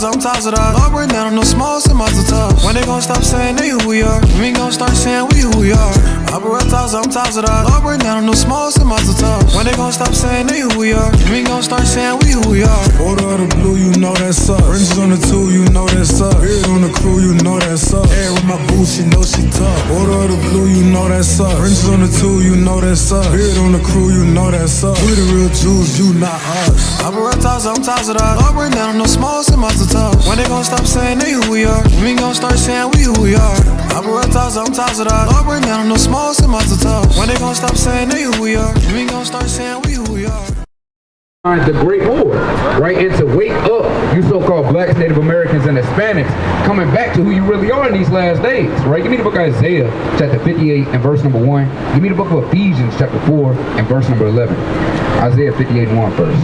I'm tossing it out. All right now, no smalls and monster tough. When they gon' stop saying they who we are? We gon' start saying we who we are. I'm tossing it out. All right now, no smalls and monster tough. When they gon' stop saying they who we are? We gon' start saying we who we are. Order of the blue, you know that's us. Fringes on the two, you know that's us. Beard on the crew, you know that's us. Air with my boots, you know she tough. Order of the blue, you know that's us. Fringes on the two, you know that's us. Beard on the crew, you know that's us. We the real Jews, you not us. I'm tossing it out. All right now, no smalls and monster tough. When they gon' stop saying they who we are? We gon' start saying we who we are. I'm tossing it out. All right now, no smalls and monster tough. When they gon' stop saying they who we are? We gon' start saying we who we are. The Great War, right? And to wake up you so-called blacks, Native Americans, and Hispanics coming back to who you really are in these last days, right? Give me the book of Isaiah, chapter 58 and verse number 1. Give me the book of Ephesians, chapter 4 and verse number 11. Isaiah 58 and 1 first.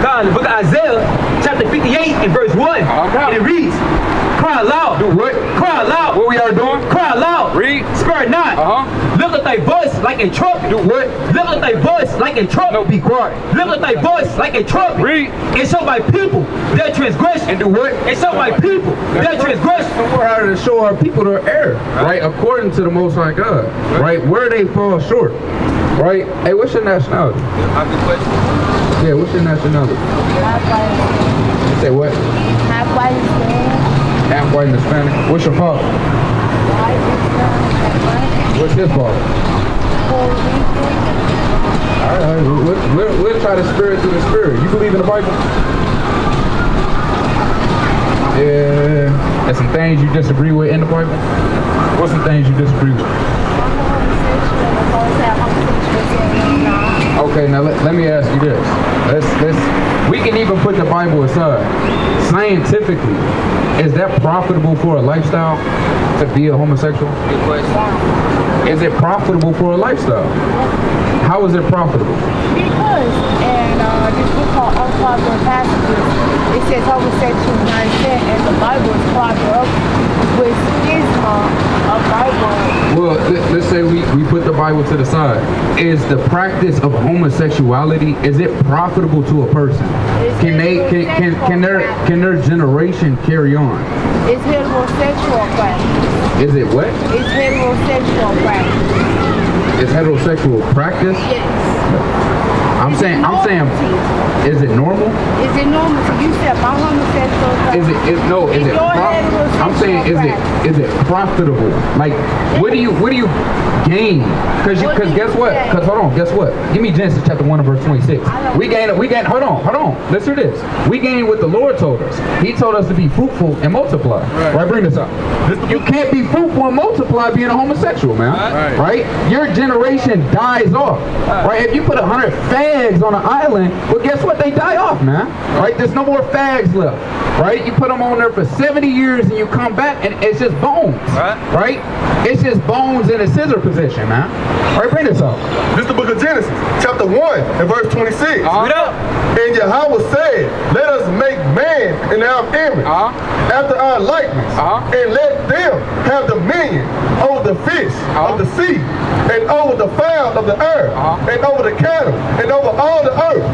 God, the book of Isaiah, chapter 58 and verse 1. And it reads, cry aloud. Do what? Cry aloud. What we are doing? Cry aloud. Read. Spare not. Lift up thy voice like a trumpet. Do what? Lift up thy voice like a trumpet. No, be quiet. Lift up thy voice like a trumpet. Read. And show my people their transgression. And do what? And show my people their transgression. So we're out to show our people their error, right? According to the Most High God, right? Where they fall short, right? Hey, what's your nationality? Yeah, what's your nationality? You say what? Half white and Spanish. Half white and Hispanic. What's your father? White and What's his father? Puerto Rican. All right, we'll try the spirit through the spirit. You believe in the Bible? Yeah. There's some things you disagree with in the Bible? What's some things you disagree with? Okay, now let me ask you this. We can even put the Bible aside. Scientifically, is that profitable for a lifestyle to be a homosexual? Good question. Is it profitable for a lifestyle? How is it profitable? Because in this book called Unpopular Passages, it says homosexual is not sin, and the Bible is clogged up with schisma of Bible. Well, let's say we put the Bible to the side. Is the practice of homosexuality, is it profitable to a person? Can their generation carry on? It's heterosexual practice. Is it what? It's heterosexual practice. It's heterosexual practice? Yes. I'm saying, is it normal? Is it normal? So you said my homosexual practice. Is it I'm saying, is it profitable? Like, what do you gain? Because guess what? Because hold on, guess what? Give me Genesis chapter 1 and verse 26. We gain, hold on, listen to this. We gain what the Lord told us. He told us to be fruitful and multiply. Right, bring this up. You can't be fruitful and multiply being a homosexual, man. Right? Your generation dies off. Right? If you put 100 fags on an island, well, guess what? They die off, man. Right? There's no more fags left. Right? You put them on there for 70 years and you come back and it's just bones. Right? It's just bones in a scissor position, man. Right? Bring this up. This is the book of Genesis, chapter 1 and verse 26. Read up. And Yahweh said, let us make man in our image, after our likeness, and let them have dominion over the fish of the sea, and over the fowl of the earth, and over the cattle, and over all the earth,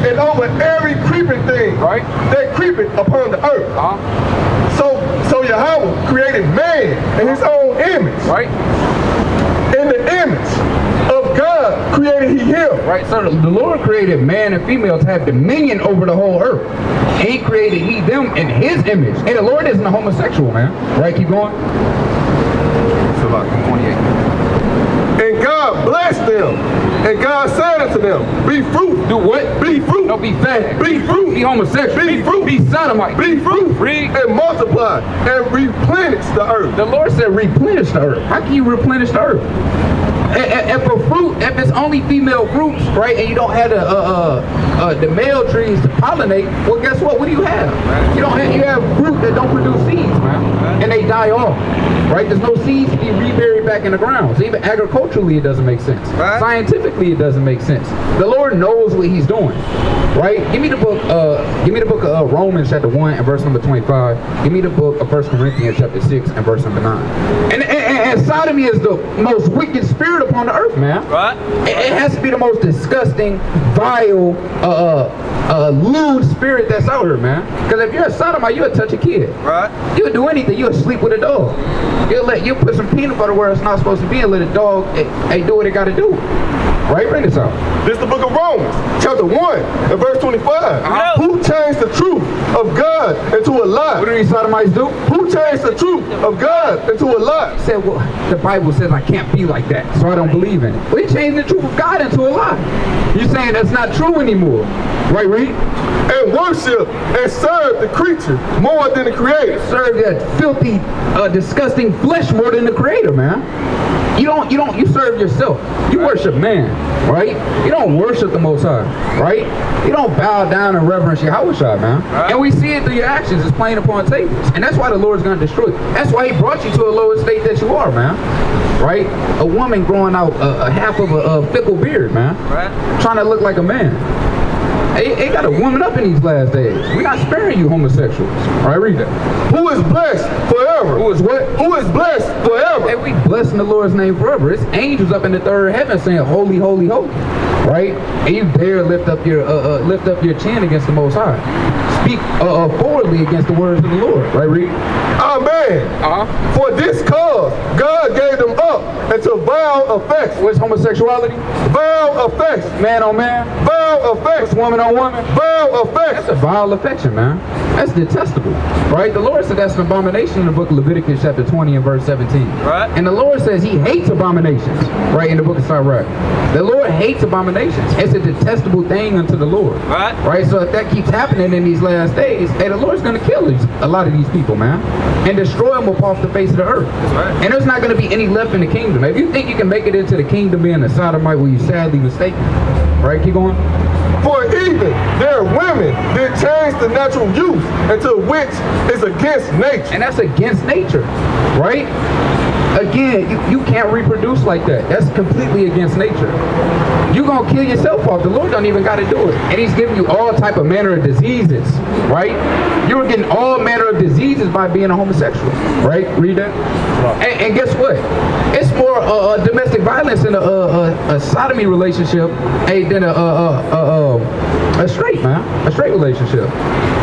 and over every creeping thing that creepeth upon the earth. So Yahweh created man in his own image. In the image of God created he him. Right, so the Lord created man and female to have dominion over the whole earth. And he created he them in his image. And the Lord isn't a homosexual, man. Right, keep going. So about 28. And God blessed them. And God said unto them, be fruitful. Do what? Be fruitful. No, be fat. Be fruitful. Be homosexual. Be fruitful. Be sodomite. Be fruitful. Read. And multiply and replenish the earth. The Lord said replenish the earth. How can you replenish the earth? If a fruit, if it's only female fruits, right, and you don't have the male trees to pollinate, well, guess what? What do you have? You have fruit that don't produce seeds, man, and they die off, right? There's no seeds to be reburied back in the ground. So even agriculturally, it doesn't make sense. Right. Scientifically, it doesn't make sense. The Lord knows what He's doing, right? Give me the book. Give me the book of Romans chapter 1 and verse number 25. Give me the book of 1 Corinthians chapter 6 and verse number 9. And sodomy is the most wicked spirit upon the earth, man. Right. It has to be the most disgusting, vile, lewd spirit that's out here, man. Because if you're a sodomite, you'll touch a kid. Right. You'll do anything. You'll sleep with a dog. You'll put some peanut butter where it's not supposed to be and let a dog do what it got to do. Right? Bring this out. This is the book of Romans, chapter 1 and verse 25. Who changed the truth of God into a lie? What do these sodomites do? Who changed the truth of God into a lie? He said, well, the Bible says I can't be like that, so I don't believe in it. We changed the truth of God into a lie. You're saying that's not true anymore. Right, Reed? And worship and serve the creature more than the creator. Serve that filthy, disgusting flesh more than the creator, man. You serve yourself. You worship man, right? You don't worship the Most High, right? You don't bow down and reverence Yahushua, man. Right. And we see it through your actions. It's plain upon tables. And that's why the Lord's going to destroy you. That's why He brought you to a lower state that you are, man. Right? A woman growing out a half of a fickle beard, man. Right. Trying to look like a man. They got to woman up in these last days. We're not sparing you homosexuals. All right, read that. Who is blessed forever? Who is what? Who is blessed forever? Hey, we blessing the Lord's name forever. It's angels up in the third heaven saying, "Holy, holy, holy." Right? And you dare lift up your chin against the Most High. Speak forwardly against the words of the Lord. Right, read. Amen. For this cause, God gave them up into vile affection. What's homosexuality? Vile affection. Man on man. Vile affection. What's woman on woman? Vile affection. That's a vile affection, man. That's detestable. Right? The Lord said that's an abomination in the book of Leviticus chapter 20 and verse 17. Right. And the Lord says He hates abominations. Right, in the book of Sirach. The Lord hates abominations. It's a detestable thing unto the Lord. Right. Right? So if that keeps happening in these last days, hey, the Lord's going to kill a lot of these people, man. And destroy them up off the face of the earth. Right. And there's not going to be any left in the kingdom. If you think you can make it into the kingdom being a sodomite, well, you're sadly mistaken. Right? Keep going. For even their women did change the natural use into which is against nature. And that's against nature. Right? Again, you can't reproduce like that. That's completely against nature. You're going to kill yourself off. The Lord don't even got to do it. And He's giving you all type of manner of diseases, right? You're getting all manner of diseases by being a homosexual, right? Read that. And guess what? It's more domestic violence in a sodomy relationship than a straight relationship.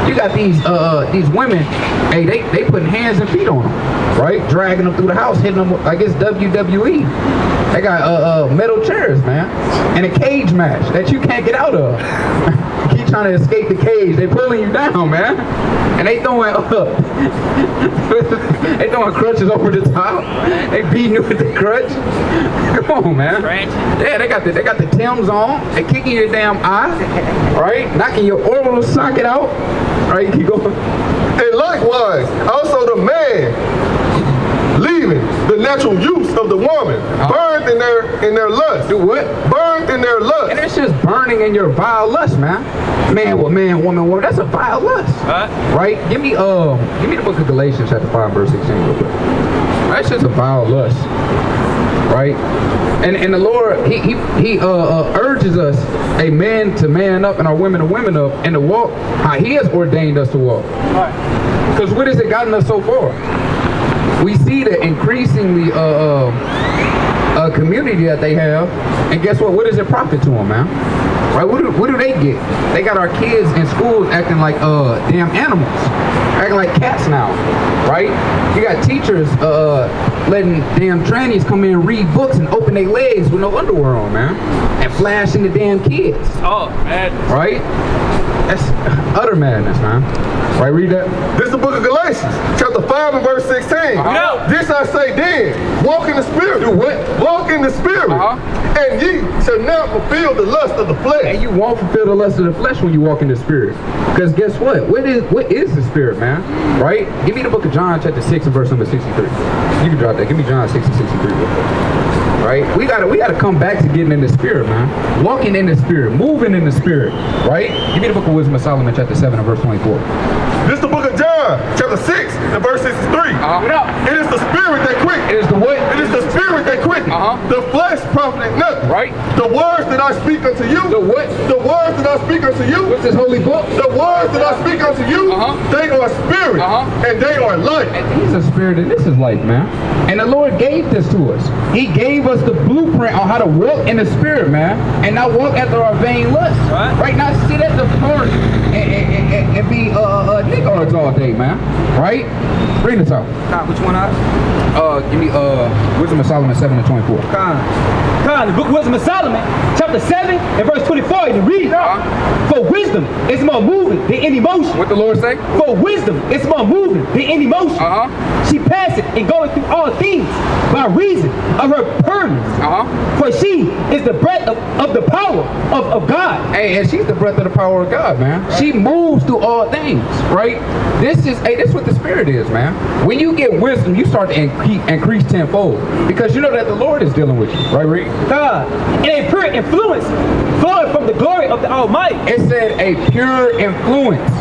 You got these women, hey, they putting hands and feet on them, right? Dragging them through the house, hitting them like it's WWE. They got metal chairs, man, and a cage match that you can't get out of. You keep trying to escape the cage. They pulling you down, man, and they throwing they throwing crutches over the top. They beating you with the crutch. Come on, man. Yeah, they got the Timbs on. They kicking your damn eye, right? Knocking your orbital socket out. Right, keep going. And likewise, also the man, leaving the natural use of the woman, burned in their lust. Do what? Burned in their lust. And it's just burning in your vile lust, man. Man with man, woman, woman. That's a vile lust. Right? Give me the book of Galatians chapter 5 verse 16 real quick. That's just a vile lust. Right? And the Lord, he urges us, a man to man up and our women to women up and to walk how He has ordained us to walk. Because what has it gotten us so far? We see the increasingly community that they have, and guess what? What does it profit to them, man? Right? What do they get? They got our kids in schools acting like damn animals, acting like cats now, right? You got teachers letting damn trannies come in and read books and open their legs with no underwear on, man, and flashing the damn kids. Oh, madness. Right? That's utter madness, man. Right, read that. This is the book of Galatians, chapter 5 and verse 16. This I say then, walk in the Spirit. Do what? Walk in the Spirit. And ye shall not fulfill the lust of the flesh. And you won't fulfill the lust of the flesh when you walk in the Spirit. Because guess what? What is the Spirit, man? Right? Give me the book of John chapter 6 and verse number 63. You can drop that. Give me John 6 and 63 real quick. right? We gotta come back to getting in the spirit, man. Walking in the spirit, moving in the spirit, right? Give me the book of Wisdom of Solomon, chapter 7 and verse 24. This is the book of John, chapter 6, and verse 63. It is the spirit that quickens. It is the what? It is the spirit that quickens. The flesh profited nothing. Right. The words that I speak unto you. The what? The words that I speak unto you. What's this holy book? The words that I speak unto you, they are spirit and they are life. And he's a spirit and this is life, man. And the Lord gave this to us. He gave us the blueprint on how to walk in the spirit, man, and not walk after our vain lusts. Right? Not sit at the park and be niggards all day, man. Right? Bring this out. Which one out? Give me Wisdom of Solomon 7 and 24. The book of Wisdom of Solomon, chapter 7 and verse 24, and it reads, for wisdom is more moving than any motion. What the Lord say? For wisdom is more moving than any motion. She passeth and goeth through all things by reason of her prudence. For she is the breath of the power of God. Hey, and she's the breath of the power of God, man. She moves through all things, right? This is what the spirit is, man. When you get wisdom, you start to increase tenfold because you know that the Lord is dealing with you, right, Rick? God, and a pure influence flowing from the glory of the Almighty. It said a pure influence.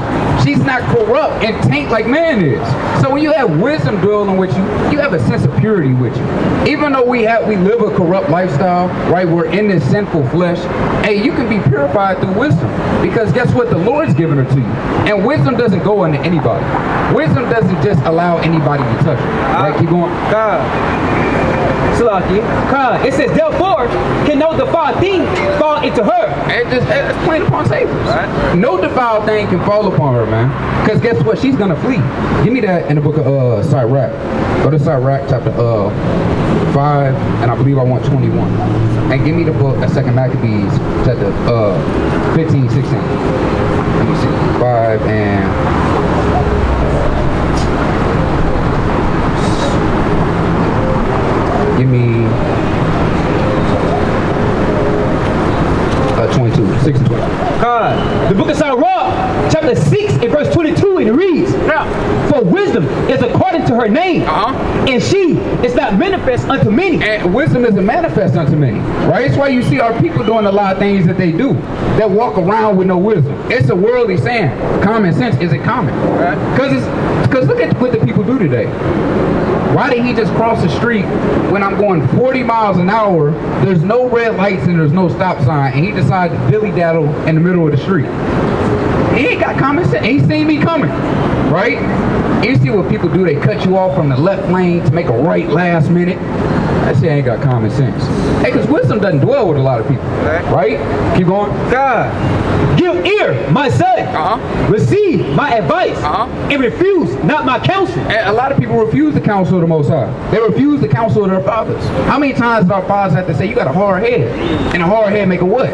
She's not corrupt and taint like man is. So when you have wisdom dwelling with you, you have a sense of purity with you. Even though we live a corrupt lifestyle, right? We're in this sinful flesh. Hey, you can be purified through wisdom because guess what? The Lord's given her to you. And wisdom doesn't go into anybody. Wisdom doesn't just allow anybody to touch it. Right? Keep going. It says, therefore, can no defiled thing fall into her. It's plain upon tables. Right? No defiled thing can fall upon her, man. Because guess what? She's going to flee. Give me that in the book of Sirach. Go to Sirach chapter 5, and I believe I want 21. And give me the book of 2 Maccabees chapter 15, 16. Let me see. 5 and... Give me 22, 6 and 20. The book of Sirach, chapter 6 and verse 22, and it reads, for wisdom is according to her name, and she is not manifest unto many. And wisdom isn't manifest unto many, right? That's why you see our people doing a lot of things that they do, that walk around with no wisdom. It's a worldly saying. Common sense isn't common, right? Because look at what the people do today. Why did he just cross the street when I'm going 40 miles an hour, there's no red lights and there's no stop sign, and he decided to dilly-daddle in the middle of the street? He ain't got common sense. He seen me coming, right? You see what people do, they cut you off from the left lane to make a right last minute. That shit ain't got common sense. Hey, because wisdom doesn't dwell with a lot of people, right? Keep going. God, give ear, my son. Receive my advice, and refuse not my counsel. And a lot of people refuse the counsel of the Most High. They refuse the counsel of their fathers. How many times did our fathers have to say, you got a hard head? And a hard head make a what?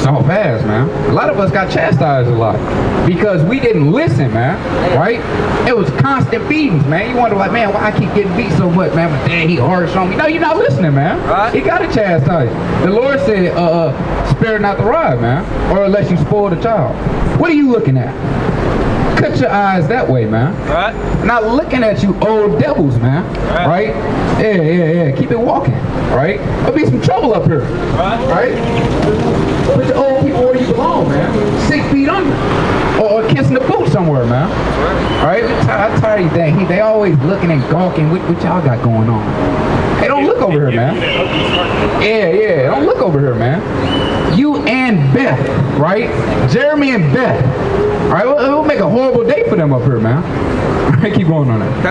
So fast, man. A lot of us got chastised a lot because we didn't listen, man, right? It was constant beatings, man. You wonder, like, man, why I keep getting beat so much, man? But dang, he harsh on me. No, you're not listening, man. He got to chastise you. The Lord said, spare not the rod, man, or unless you spoil the child. What are you looking at? Cut your eyes that way, man. Not looking at you old devils, man. Right? Yeah. Keep it walking, right? There'll be some trouble up here, right? Put your old people where you belong, man. 6 feet under, or kissing the boot somewhere, man. Right? I tell you that they always looking and gawking. What y'all got going on? Hey, don't look over here, man. Yeah. Don't look over here, man. You and Beth, right? Jeremy and Beth. All right, we'll make a horrible day for them up here, man. All right, keep going on that.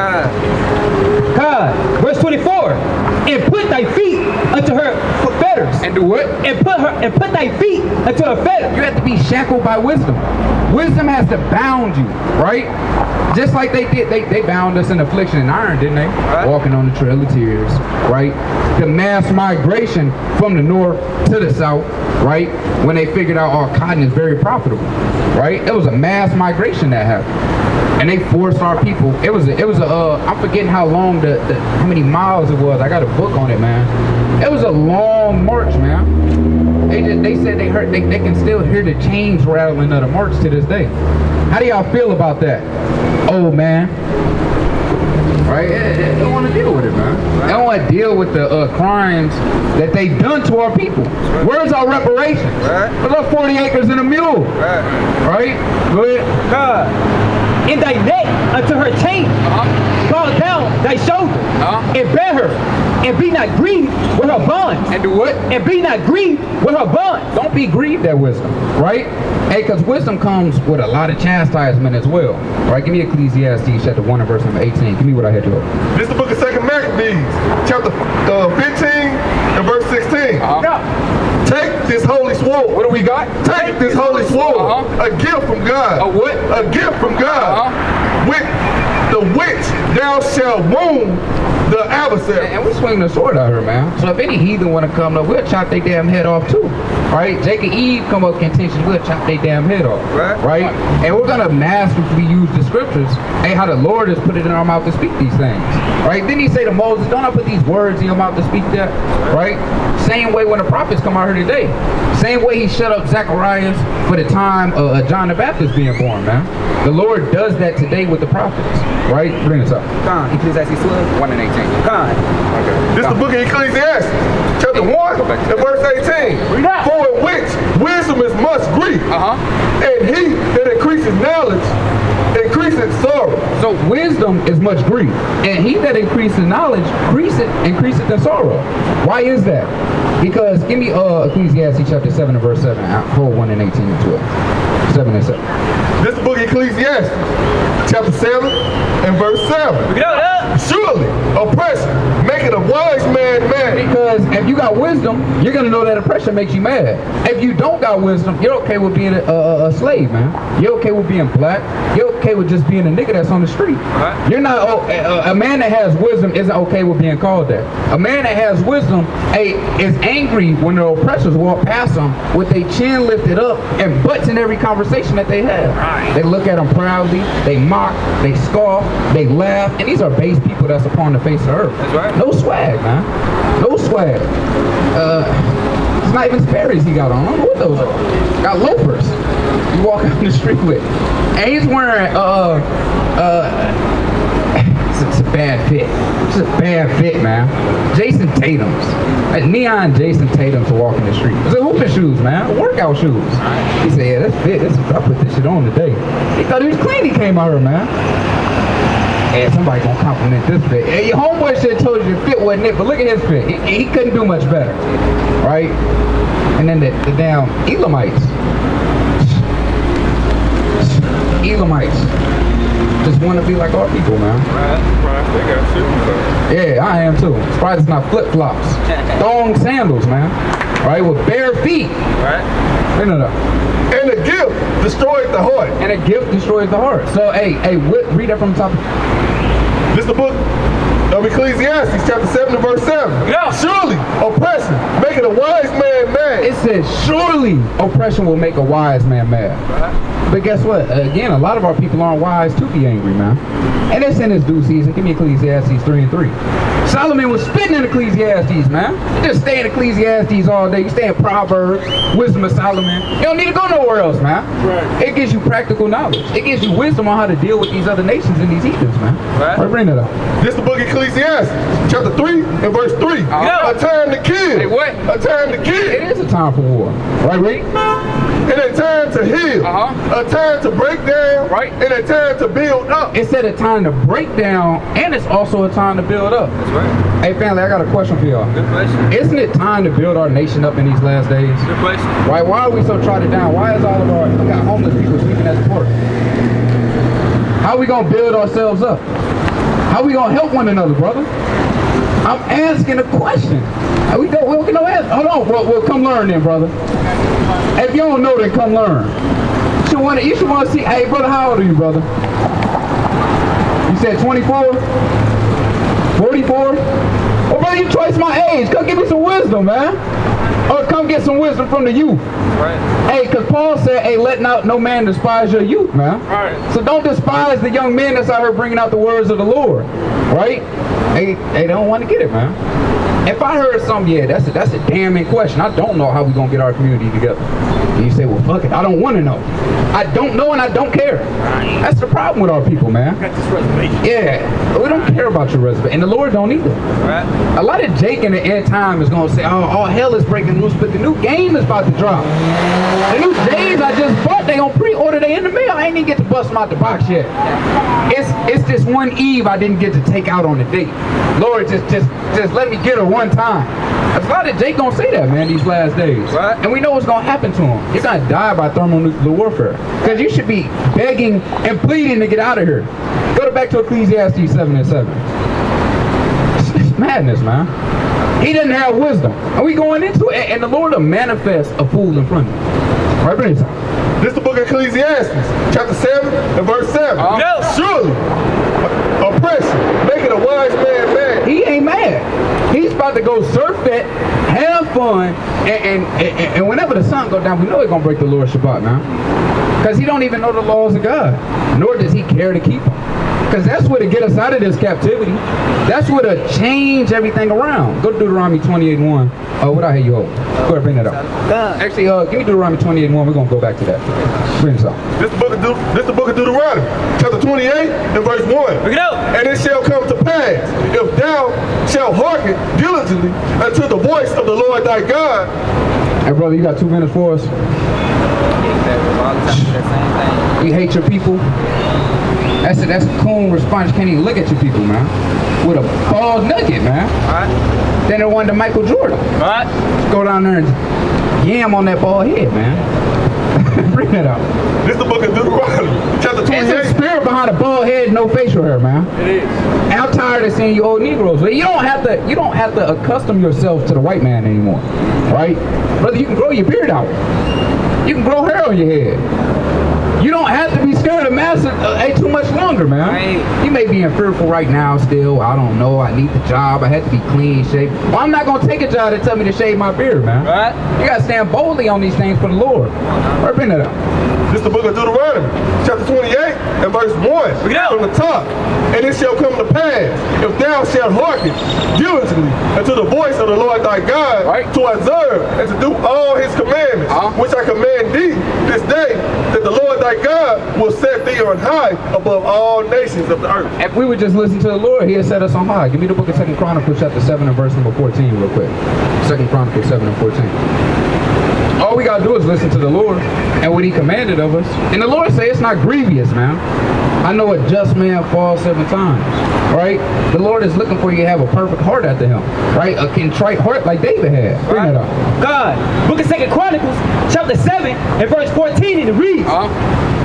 God, verse 24. And put thy feet unto her fetters. And do what? And put thy feet unto her fetters. You have to be shackled by wisdom. Wisdom has to bound you, right? Just like they did, they bound us in affliction and iron, didn't they? Walking on the trail of tears, right? The mass migration from the north to the south, right? When they figured out our cotton is very profitable, right? It was a mass migration that happened. And they forced our people. It was I'm forgetting how long how many miles it was. I got a book on it, man. It was a long march, man. They said they can still hear the chains rattling of the march to this day. How do y'all feel about that? Oh, man. right? They don't want to deal with it, man. They don't want to deal with the crimes that they've done to our people. Where's our reparations? Where's our 40 acres and a mule? Right? Go ahead. God, in thy neck unto her chain, fall down thy shoulder, and bear her, and be not grieved with her bonds. And do what? And be not grieved with her bonds. Don't be grieved at wisdom, right? Hey, because wisdom comes with a lot of chastisement as well. Right? Give me Ecclesiastes chapter 1 and verse number 18. Give me what I had to go. This is the book of 2 Maccabees, chapter 15 and verse 16. Take this holy sword. What do we got? Take this holy sword. A gift from God. A what? A gift from God. With the which thou shalt wound the adversary. And we swing the sword out here, man. So if any heathen want to come up, we'll chop their damn head off too. Right? Jacob and Eve come up contention, we'll chop their damn head off. Right? And we're going to masterfully use the scriptures. Hey, how the Lord has put it in our mouth to speak these things. Right? Didn't he say to Moses, don't I put these words in your mouth to speak that? Right? Same way when the prophets come out here today. Same way he shut up Zacharias for the time of John the Baptist being born, man. The Lord does that today with the prophets. Right? Bring us up. Ecclesiastes 12. 1 and 18. This is the book of Ecclesiastes, chapter 1 and verse 18. For in which wisdom is much grief, and he that increases knowledge increases sorrow. So wisdom is much grief, and he that increases knowledge increases in sorrow. Why is that? Because give me Ecclesiastes chapter 7 and verse 7. 1 and 18 and 12. 7 and 7. This is the book of Ecclesiastes, chapter 7 and verse 7. Surely oppression maketh a wise man mad. Because if you got wisdom, you're going to know that oppression makes you mad. If you don't got wisdom, you're okay with being a slave, man. You're okay with being black. You're okay with just being a nigga that's on the street. You're not, a man that has wisdom isn't okay with being called that. A man that has wisdom is angry when the oppressors walk past him with their chin lifted up and butts in every conversation that they have. They look at them proudly, they mock, they scoff, they laugh, and these are base people that's upon the face of earth. That's right. No swag, man. No swag. It's not even Sperry's he got on. I don't know what those are. Got loafers. You walk out in the street with. And he's wearing it's a bad fit. It's a bad fit, man. Jason Tatum's. Like neon Jason Tatum to walk in the street. It's a hooping shoes, man. Workout shoes. He said, yeah, that's fit. I put this shit on today. He thought he was clean. He came out here, man. And somebody gonna compliment this fit. Hey, your homeboy should have told you the fit wasn't it, but look at his fit. He couldn't do much better. Right? And then the damn Elamites. Just want to be like our people, man. They got shoes. Yeah, I am too. Surprised it's not flip-flops. Thong sandals, man. Right? With bare feet. Right? No. And a gift destroys the heart. And a gift destroys the heart. So, hey, read that from the top. This is the book of Ecclesiastes, chapter 7 and verse 7. Yeah. Surely oppression maketh a wise man mad. It says, surely oppression will make a wise man mad. But guess what? Again, a lot of our people aren't wise to be angry, man. And it's in this due season. Give me Ecclesiastes 3 and 3. Solomon was spitting in Ecclesiastes, man. You just stay in Ecclesiastes all day. You stay in Proverbs, Wisdom of Solomon. You don't need to go nowhere else, man. Right. It gives you practical knowledge. It gives you wisdom on how to deal with these other nations and these heathens, man. Right, bring it up. This is the book of Ecclesiastes, chapter 3 and verse 3. A time to kill. Hey, what? A time to kill. It is a time for war. Right, read? And a time to heal. A time to break down. Right. And a time to build up. It said a time to break down, and it's also a time to build up. That's right. Hey, family, I got a question for y'all. Good question. Isn't it time to build our nation up in these last days? Good question. Right? Why are we so trodden down? Why is all of our, we got homeless people sleeping at the port? How are we going to build ourselves up? How are we going to help one another, brother? I'm asking a question. We can no answer. Hold on. Well, come learn then, brother. If you don't know, then come learn. You should want to see, hey, brother, how old are you, brother? You said 24? 44? Well, brother, you twice my age. Come give me some wisdom, man. Or come get some wisdom from the youth. Right. Hey, because Paul said, hey, let not no man despise your youth, man. Right. So don't despise the young men that's out here bringing out the words of the Lord. Right? They don't want to get it, man. If I heard something, yeah, that's a damning question. I don't know how we gonna get our community together. And you say, well, fuck it, I don't want to know. I don't know and I don't care. That's the problem with our people, man. Yeah, we don't care about your reservation, and the Lord don't either. A lot of Jake in the end time is gonna say, oh, all hell is breaking loose, but the new game is about to drop. The new J's I just bought, they on pre-order, they in the mail. I ain't even get to bust them out the box yet. It's this one Eve I didn't get to take out on the date. Lord, just let me get her one time. A lot of Jake gonna say that, man, these last days. And we know what's gonna happen to him. You're gonna die by thermonuclear warfare. Because you should be begging and pleading to get out of here. Go back to Ecclesiastes 7:7. It's madness, man. He didn't have wisdom. And we going into it, and the Lord will manifest a fool in front of you. Right, bring it up. This is the book of Ecclesiastes, chapter 7 and verse 7. Surely, oppression, making a wise man mad. He ain't mad. He's about to go surf it, have fun, and whenever the sun goes down, we know he's going to break the Lord's Shabbat, man. Because he don't even know the laws of God, nor does he care to keep them. Because that's what to get us out of this captivity. That's what to change everything around. Go to Deuteronomy 28:1. Oh, what I hear you hold? Go ahead, bring that up. Actually, give me Deuteronomy 28:1. We're going to go back to that. Bring this up. This is the book of Deuteronomy, chapter 28 and verse 1. Bring it up. And it shall come to pass, if thou shalt hearken diligently unto the voice of the Lord thy God. Hey, brother, you got 2 minutes for us? We hate your people. That's a coon response. You can't even look at your people, man. With a bald nugget, man. Then they wanted to Michael Jordan. Go down there and yam on that bald head, man. Bring that up. This is the book of Deuteronomy, chapter 28. There's a spirit behind a bald head, no facial hair, man. It is. And I'm tired of seeing you old Negroes. But you don't have to accustom yourself to the white man anymore, right? Brother, you can grow your beard out. You can grow hair on your head. You don't have to be scared of massa too much longer, man. Right. You may be in fearful right now still. I don't know. I need the job. I had to be clean shaved. Well, I'm not going to take a job that tell me to shave my beard, man. Right. You got to stand boldly on these things for the Lord. Right, bring that up. This is the book of Deuteronomy, chapter 28 and verse 1. From the top. And it shall come to pass, if thou shalt hearken diligently unto the voice of the Lord thy God, to observe and to do all his commandments, which I command thee this day, that the Lord thy God will set thee on high above all nations of the earth. If we would just listen to the Lord, he'll set us on high. Give me the book of 2 Chronicles chapter 7 and verse number 14 real quick. 2 Chronicles 7 and 14. All we gotta do is listen to the Lord and what he commanded of us. And the Lord say it's not grievous, man. I know a just man falls 7 times, right? The Lord is looking for you to have a perfect heart after him, right? A contrite heart like David had. Bring it up. God, book of 2 Chronicles, chapter 7 and verse 14, and it reads,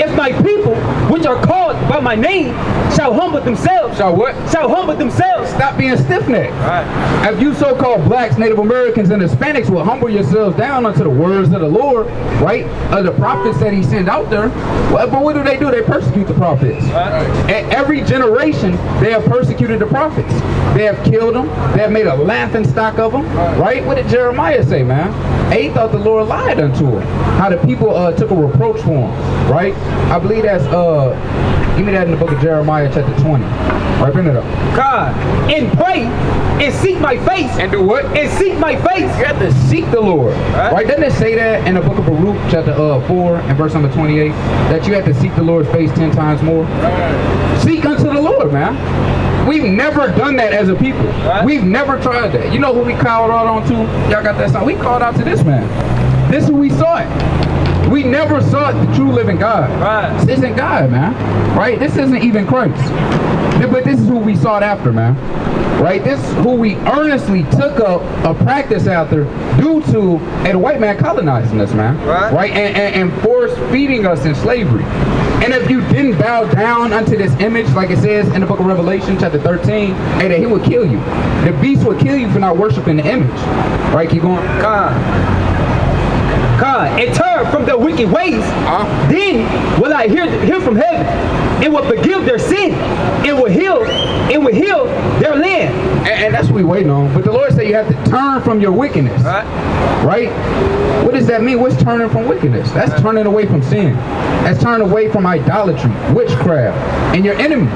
if my people, which are called by my name, shall humble themselves. Shall what? Shall humble themselves. Stop being stiff-necked. Right. If you so-called blacks, Native Americans, and Hispanics will humble yourselves down unto the words of the Lord, right? Of the prophets that he sent out there. Well, but what do? They persecute the prophets. Right. At every generation, they have persecuted the prophets. They have killed them. They have made a laughing stock of them. Right? What did Jeremiah say, man? He thought the Lord lied unto him. How the people took a reproach for him. Right? I believe that's, give me that in the book of Jeremiah chapter 20. Right, bring it up. God, and pray, and seek my face. And do what? And seek my face. You have to seek the Lord. Right? Doesn't it say that in the book of Baruch chapter 4 and verse number 28? That you have to seek the Lord's face 10 times more? Right. Seek unto the Lord, man. We've never done that as a people. Right. We've never tried that. You know who we called out on to? Y'all got that song? We called out to this man. This is who we sought. We never sought the true living God. Right. This isn't God, man. Right? This isn't even Christ. But this is who we sought after, man. Right? This is who we earnestly took up a practice after due to the white man colonizing us, man. Right? And force feeding us in slavery. And if you didn't bow down unto this image, like it says in the book of Revelation, chapter 13, that he will kill you. The beast will kill you for not worshiping the image. Right? Keep going. God, and turn from their wicked ways. Then will I hear from heaven, and will forgive their sin, and will heal their land. And that's what we're waiting on. But the Lord said you have to turn from your wickedness. Right? What does that mean? What's turning from wickedness? That's turning away from sin. That's turning away from idolatry, witchcraft, and your enemy.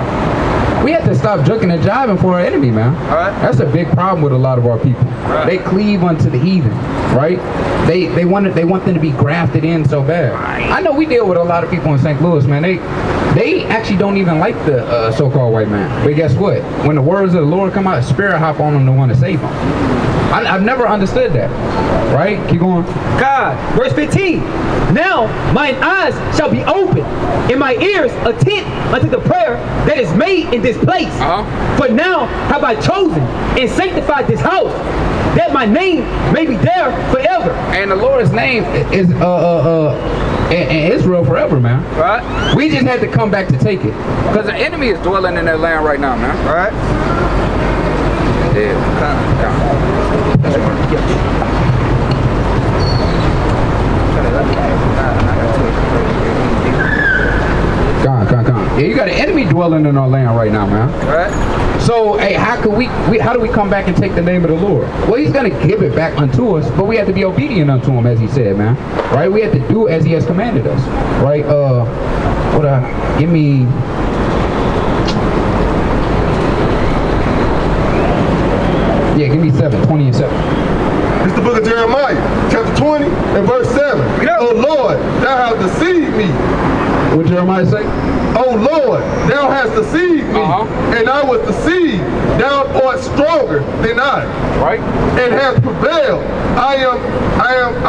We have to stop juking and jiving for our enemy, man. That's a big problem with a lot of our people. They cleave unto the heathen, right? They want them to be grafted in so bad. I know we deal with a lot of people in St. Louis, man. They actually don't even like the so-called white man. But guess what? When the words of the Lord come out, spirit hop on them to want to save them. I've never understood that. Right? Keep going. God, verse 15. Now mine eyes shall be open, and my ears attent unto the prayer that is made in this place. For now have I chosen and sanctified this house, that my name may be there forever. And the Lord's name is in Israel forever, man. Right? We just had to come back to take it. Because the enemy is dwelling in that land right now, man. Right? Yeah. Come. Yeah, you got an enemy dwelling in our land right now, man. Right? So, hey, how do we come back and take the name of the Lord? Well, he's going to give it back unto us, but we have to be obedient unto him, as he said, man. Right? We have to do as he has commanded us. Right? Give me... Yeah, give me 20 and 7. It's the book of Jeremiah, chapter 20 and verse 7. Oh Lord, thou hast deceived me. What Jeremiah say? Oh Lord, thou hast deceived me, and I was deceived. Thou art stronger than I, right? And hast prevailed. I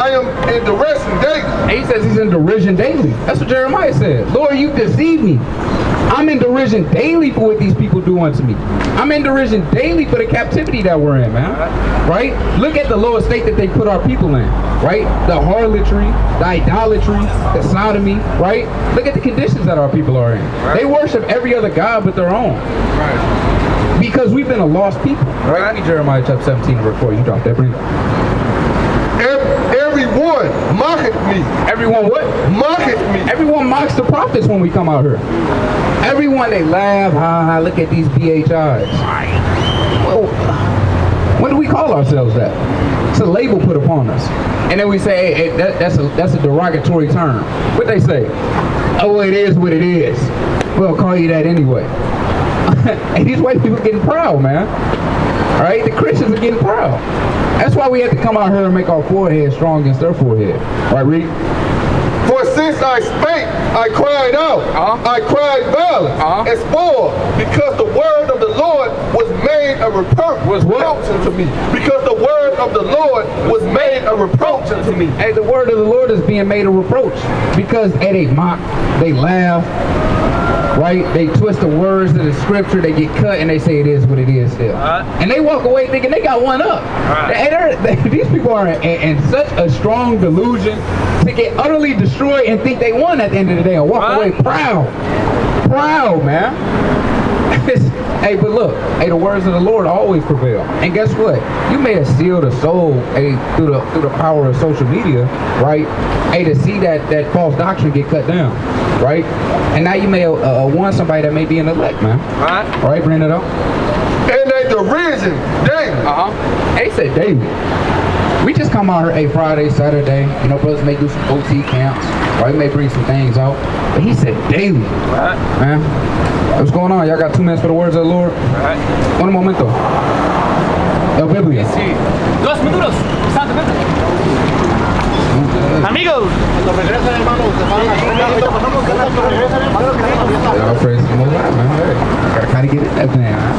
am in derision daily. And he says he's in derision daily. That's what Jeremiah said. Lord, you deceived me. I'm in derision daily for what these people do unto me. I'm in derision daily for the captivity that we're in, man. Right? Look at the lower state that they put our people in. Right? The harlotry, the idolatry, the sodomy. Right? Look at the conditions that our people are in. They worship every other god but their own. Right. Because we've been a lost people. Right? Give me Jeremiah chapter 17 verse 4. You dropped that, bring it. Everyone mocketh me. Everyone what? Mocketh me. Everyone mocks the prophets when we come out here. Everyone, they laugh, ha, look at these BHIs. Well, when do we call ourselves that? It's a label put upon us. And then we say, hey, that's a derogatory term. What they say? Oh, it is what it is. We'll call you that anyway. And these white people are getting proud, man. All right? The Christians are getting proud. That's why we have to come out here and make our forehead strong against their forehead. All right, read. For since I spake, I cried out. I cried violence and spoiled, because the word of the Lord was made a reproach unto me. Because the word of the Lord was made a reproach unto me. Hey, the word of the Lord is being made a reproach. Because they mock, they laugh, right? They twist the words of the scripture, they get cut, and they say it is what it is still. And they walk away thinking they got one up. These people are in such a strong delusion to get utterly destroyed and think they won at the end of the day and walk away proud. Proud, man. Hey, but look, hey, the words of the Lord always prevail. And guess what? You may have sealed a soul, hey, through the power of social media, right? Hey, to see that false doctrine get cut down, right? And now you may have won somebody that may be an elect, man. All right, bring it up. And they derision daily. They said daily. We just come out here, hey, Friday, Saturday, you know, brothers may do some OT camps, right? May bring some things out. But he said daily. Man, what's going on? Y'all got 2 minutes for the words of the Lord? Un momento. La Biblia. Sí. 2 minutos. Santo Pedro. Amigos. Cuando regresen, hermanos. Y'all praise the Most High, man. Hey, gotta kind of get it that thing, man.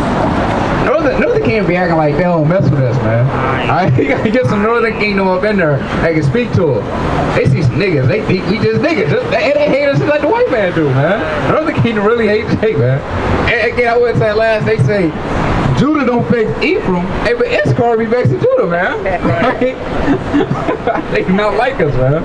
Northern Kingdom be acting like they don't mess with us, man. Alright, you gotta get some Northern Kingdom up in there that can speak to them. They see some niggas, they think we just niggas. They hate us just like the white man do, man. Northern Kingdom really hates Jake, man. And again, I wouldn't say last, they say Judah don't fix Ephraim, hey, but Issachar be vexing Judah, man. Right? They do not like us, man.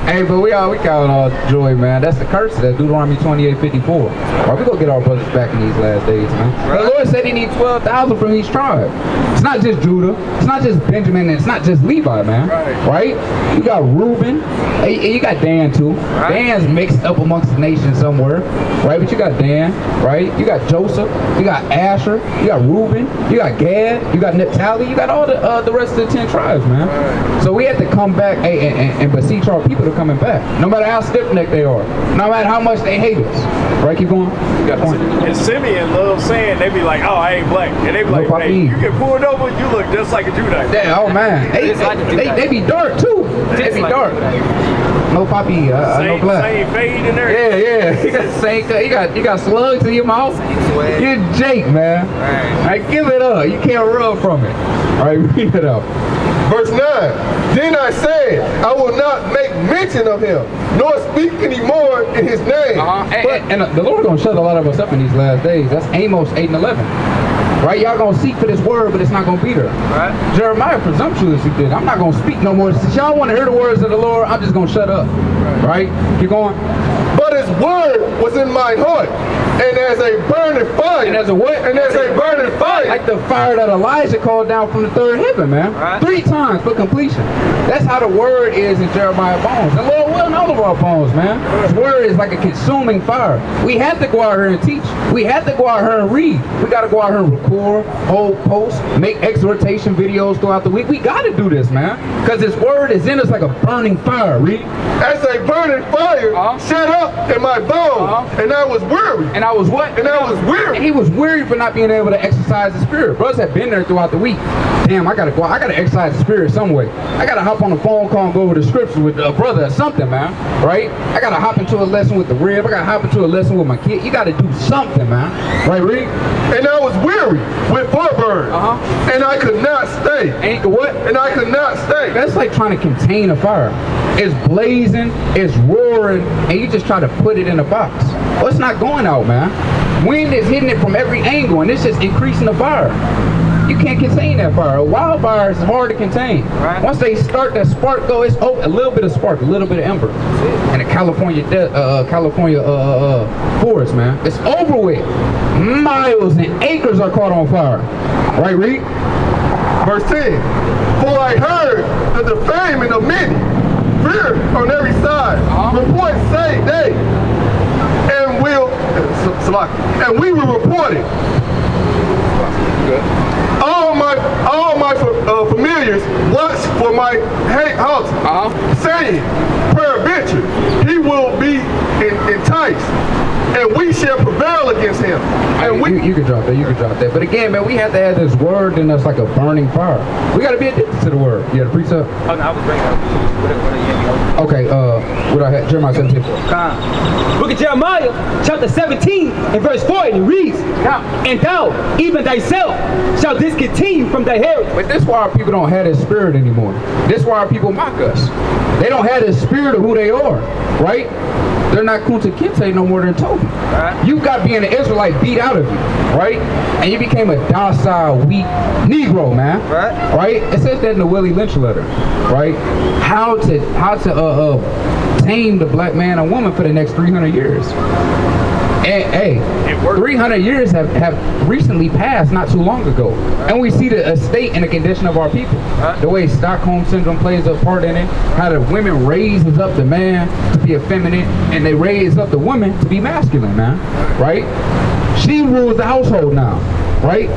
Hey, but we count all joy, man. That's the curse. That's Deuteronomy 28:54. Right, we gonna get our brothers back in these last days, man. The Lord said he needs 12,000 from each tribe. It's not just Judah. It's not just Benjamin. And it's not just Levi, man. Right? You got Reuben. Hey, you got Dan too. Dan's mixed up amongst the nations somewhere, right? But you got Dan, right? You got Joseph. You got Asher. You got Reuben. You got Gad. You got Naphtali. You got all the rest of the 10 tribes, man. So we have to come back, hey, and beseech our people to coming back. No matter how stiff-necked they are. No matter how much they hate us. Right, keep going. You got a point. And Simeon loves saying, they be like, oh, I ain't black. And they be like, hey, you get pulled over, you look just like a Judite. Yeah, oh man. They be dark too. They be dark. No poppy, no black. Same fade in there. Yeah. You got slugs in your mouth. You're Jake, man. Right, give it up. You can't run from it. All right, read it up. Verse 9. Then I said, I will not make mention of him, nor speak any more in his name. And the Lord gonna shut a lot of us up in these last days. That's Amos 8 and 11. Right? Y'all gonna seek for this word, but it's not gonna be there. Right? Jeremiah presumptuously did. I'm not gonna speak no more. Since y'all want to hear the words of the Lord, I'm just gonna shut up. Right? Keep going. But his word was in my heart, and as a burning fire. And as a what? And as a burning fire. Like the fire that Elijah called down from the third heaven, man. Right. 3 times for completion. That's how the word is in Jeremiah's bones. And Lord will in all of our bones, man. His word is like a consuming fire. We have to go out here and teach. We have to go out here and read. We got to go out here and record, hold posts, make exhortation videos throughout the week. We got to do this, man. Because his word is in us like a burning fire. Read. As a burning fire shut up in my bones, and I was weary. And I was what? And I was weary. And he was weary for not being able to exercise the spirit. Brothers have been there throughout the week. Damn, I gotta go. I gotta exercise the spirit some way. I gotta hop on a phone call and go over the scripture with a brother or something, man. Right? I gotta hop into a lesson with the rib. I gotta hop into a lesson with my kid. You gotta do something, man. Right, Reed? And I was weary with heartburn. And I could not stay. Ain't what? And I could not stay. That's like trying to contain a fire. It's blazing, it's roaring, and you just try to put it in a box. Well, it's not going out, man. Wind is hitting it from every angle, and it's just increasing the fire. You can't contain that fire. A wildfire is hard to contain. Right. Once they start that spark go, it's over. A little bit of spark, a little bit of ember. And the California forest, man. It's over with. Miles and acres are caught on fire. Right, Reed? Verse 10. For I heard the defaming of many, fear on every side. Reports say they, and we will report it. All my familiars watch for my house, saying, peradventure, he will be enticed, and we shall prevail against him. And you can drop that. But again, man, we have to have this word in us like a burning fire. We got to be addicted to the word. You got a precept? Oh, no, I was bringing up. Okay, what I had, Jeremiah 17. Look at Jeremiah chapter 17 and verse 4, and it reads, and thou, even thyself, shall discontinue from thy heritage. But this is why our people don't have this spirit anymore. This is why our people mock us. They don't have the spirit of who they are, right? They're not Kunta Kinte no more than Toby. Right. You got being an Israelite beat out of you, right? And you became a docile, weak Negro, man. Right? It says that in the Willie Lynch letter, right? How to tame the black man and woman for the next 300 years. And hey, 300 years have recently passed not too long ago. And we see the state and the condition of our people. The way Stockholm Syndrome plays a part in it, how the women raises up the man to be effeminate, and they raise up the woman to be masculine, man. Right? She rules the household now, right?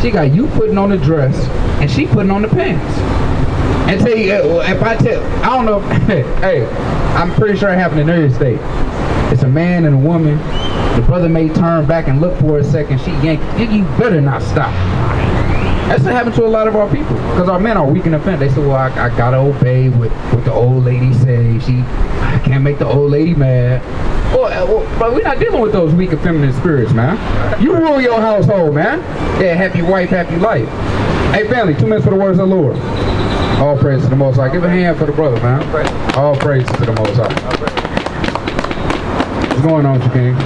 She got you putting on the dress, and she putting on the pants. And tell you, if I don't know, hey, I'm pretty sure it happened in every state. It's a man and a woman. The brother may turn back and look for a second. She yanked. You better not stop. That's what happened to a lot of our people. Because our men are weak and offended. They say, well, I gotta obey what the old lady say. I can't make the old lady mad. Well, but we're not dealing with those weak and feminine spirits, man. You rule your household, man. Yeah, happy wife, happy life. Hey, family, 2 minutes for the words of the Lord. All praise to the Most High. Give a hand for the brother, man. All praise to the Most High. What's going on, King?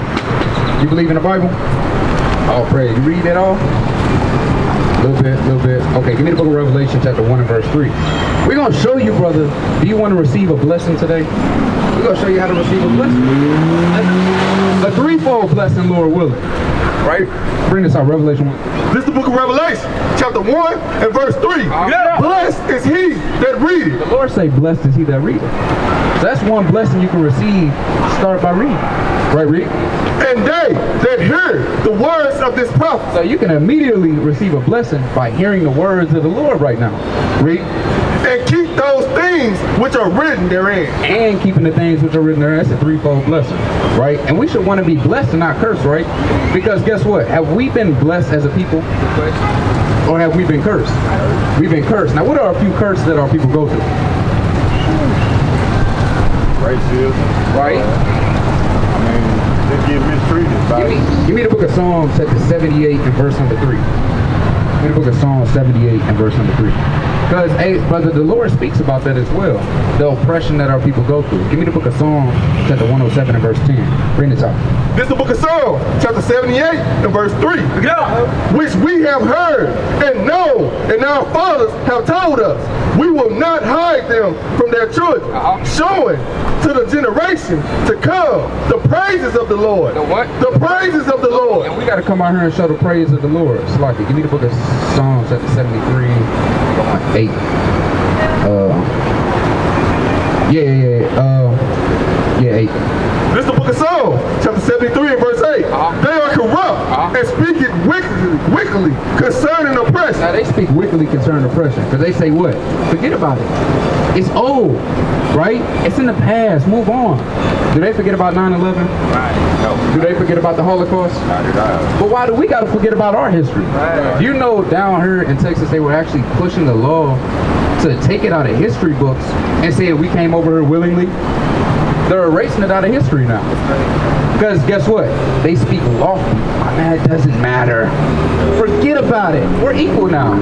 You believe in the Bible? All praise. You read that all? A little bit. Okay, give me the book of Revelation, chapter 1 and verse 3. We're going to show you, brother, do you want to receive a blessing today? We're going to show you how to receive a blessing. A threefold blessing, Lord willing. Right? Bring this out, Revelation 1. This is the book of Revelation, chapter 1 and verse 3. Blessed is he that readeth. The Lord say, blessed is he that readeth. So that's one blessing you can receive. Start by reading. Right, read. And they that hear the words of this prophet. So you can immediately receive a blessing by hearing the words of the Lord right now. Read. And keep those things which are written therein. And keeping the things which are written there. That's a threefold blessing, right? And we should want to be blessed and not cursed, right? Because guess what? Have we been blessed as a people? Or have we been cursed? We've been cursed. Now, what are a few curses that our people go through? Racism. Right? They get mistreated. Give me the book of Psalms, chapter 78 and verse number 3. Give me the book of Psalms 78 and verse number 3. Because, hey, brother, the Lord speaks about that as well. The oppression that our people go through. Give me the book of Psalms, chapter 107 and verse 10. Bring this out. This is the book of Psalms, chapter 78 and verse 3. Which we have heard and known, and our fathers have told us. We will not hide them from their children, showing to the generation to come the praises of the Lord. The what? The praises of the Lord. And we got to come out here and show the praise of the Lord. Slaki, give me the book of Psalms, chapter 73, 8. Yeah, 8. This is the book of Psalms, chapter 73 and verse 8. They are corrupt and speak it wickedly concerning oppression. Now they speak wickedly concerning oppression because they say what? Forget about it. It's old, right? It's in the past. Move on. Do they forget about 9/11? Right. No. Do they forget about the Holocaust? Not at all. But why do we got to forget about our history? Right. You know, down here in Texas, they were actually pushing the law to take it out of history books and say we came over here willingly. They're erasing it out of history now. Because guess what? They speak lawfully. Man, it doesn't matter. Forget about it. We're equal now.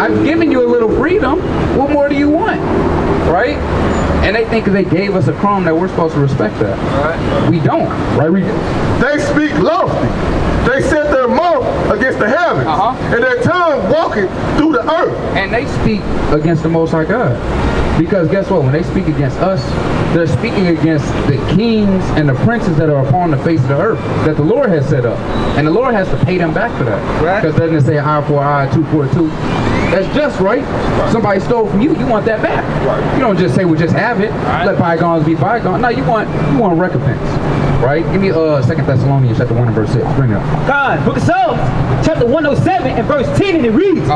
I've given you a little freedom. What more do you want? Right? And they think they gave us a crumb that we're supposed to respect that. Right. We don't. Right? They speak lofty. They set their mouth against the heavens, and their tongue walking through the earth. And they speak against the Most High God. Because guess what? When they speak against us, they're speaking against the kings and the princes that are upon the face of the earth that the Lord has set up. And the Lord has to pay them back for that. Because doesn't it say eye for eye, tooth for a tooth? That's just right. Somebody stole from you, you want that back. You don't just say, well, just have it. Let bygones be bygones. No, you want recompense. Right? Give me 2 Thessalonians chapter 1 and verse 6. Bring it up. God, book of Psalms, chapter 107 and verse 10, and it reads,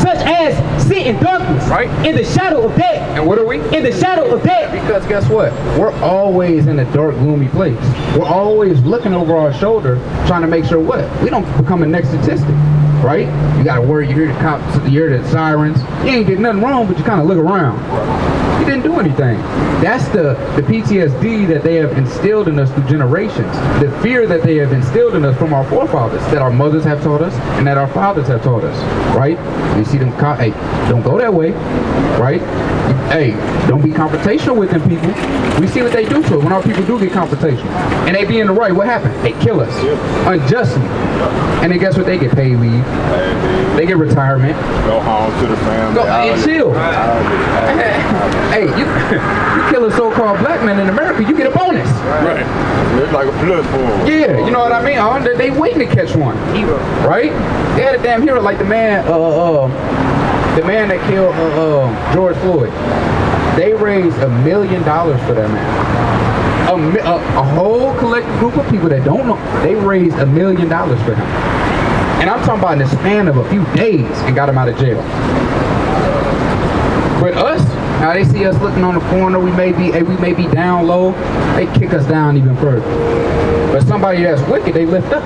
such as sit in darkness, in the shadow of death. And what are we? In the shadow of death. Because guess what? We're always in a dark, gloomy place. We're always looking over our shoulder, trying to make sure what? We don't become a next statistic. Right? You gotta worry, you hear the cops, you hear the sirens. You ain't did nothing wrong, but you kind of look around. You didn't do anything. That's the PTSD that they have instilled in us through generations. The fear that they have instilled in us from our forefathers, that our mothers have taught us, and that our fathers have taught us. Right? You see them, hey, don't go that way. Right? Hey, don't be confrontational with them people. We see what they do to us when our people do get confrontational. And they be in the right, what happened? They kill us unjustly. And then guess what? They get paid leave. They get retirement. Go home to the family. Go and chill. Hey, you kill a so-called black man in America, you get a bonus. Right. It's like a blood for them. Yeah, you know what I mean? They waiting to catch one. Right? They had a damn hero like the man that killed George Floyd. They raised $1 million for that man. A whole collective group of people that don't know, they raised $1 million for him. And I'm talking about in the span of a few days and got him out of jail. But us, now they see us looking on the corner, we may be down low, they kick us down even further. But somebody that's wicked, they lift up.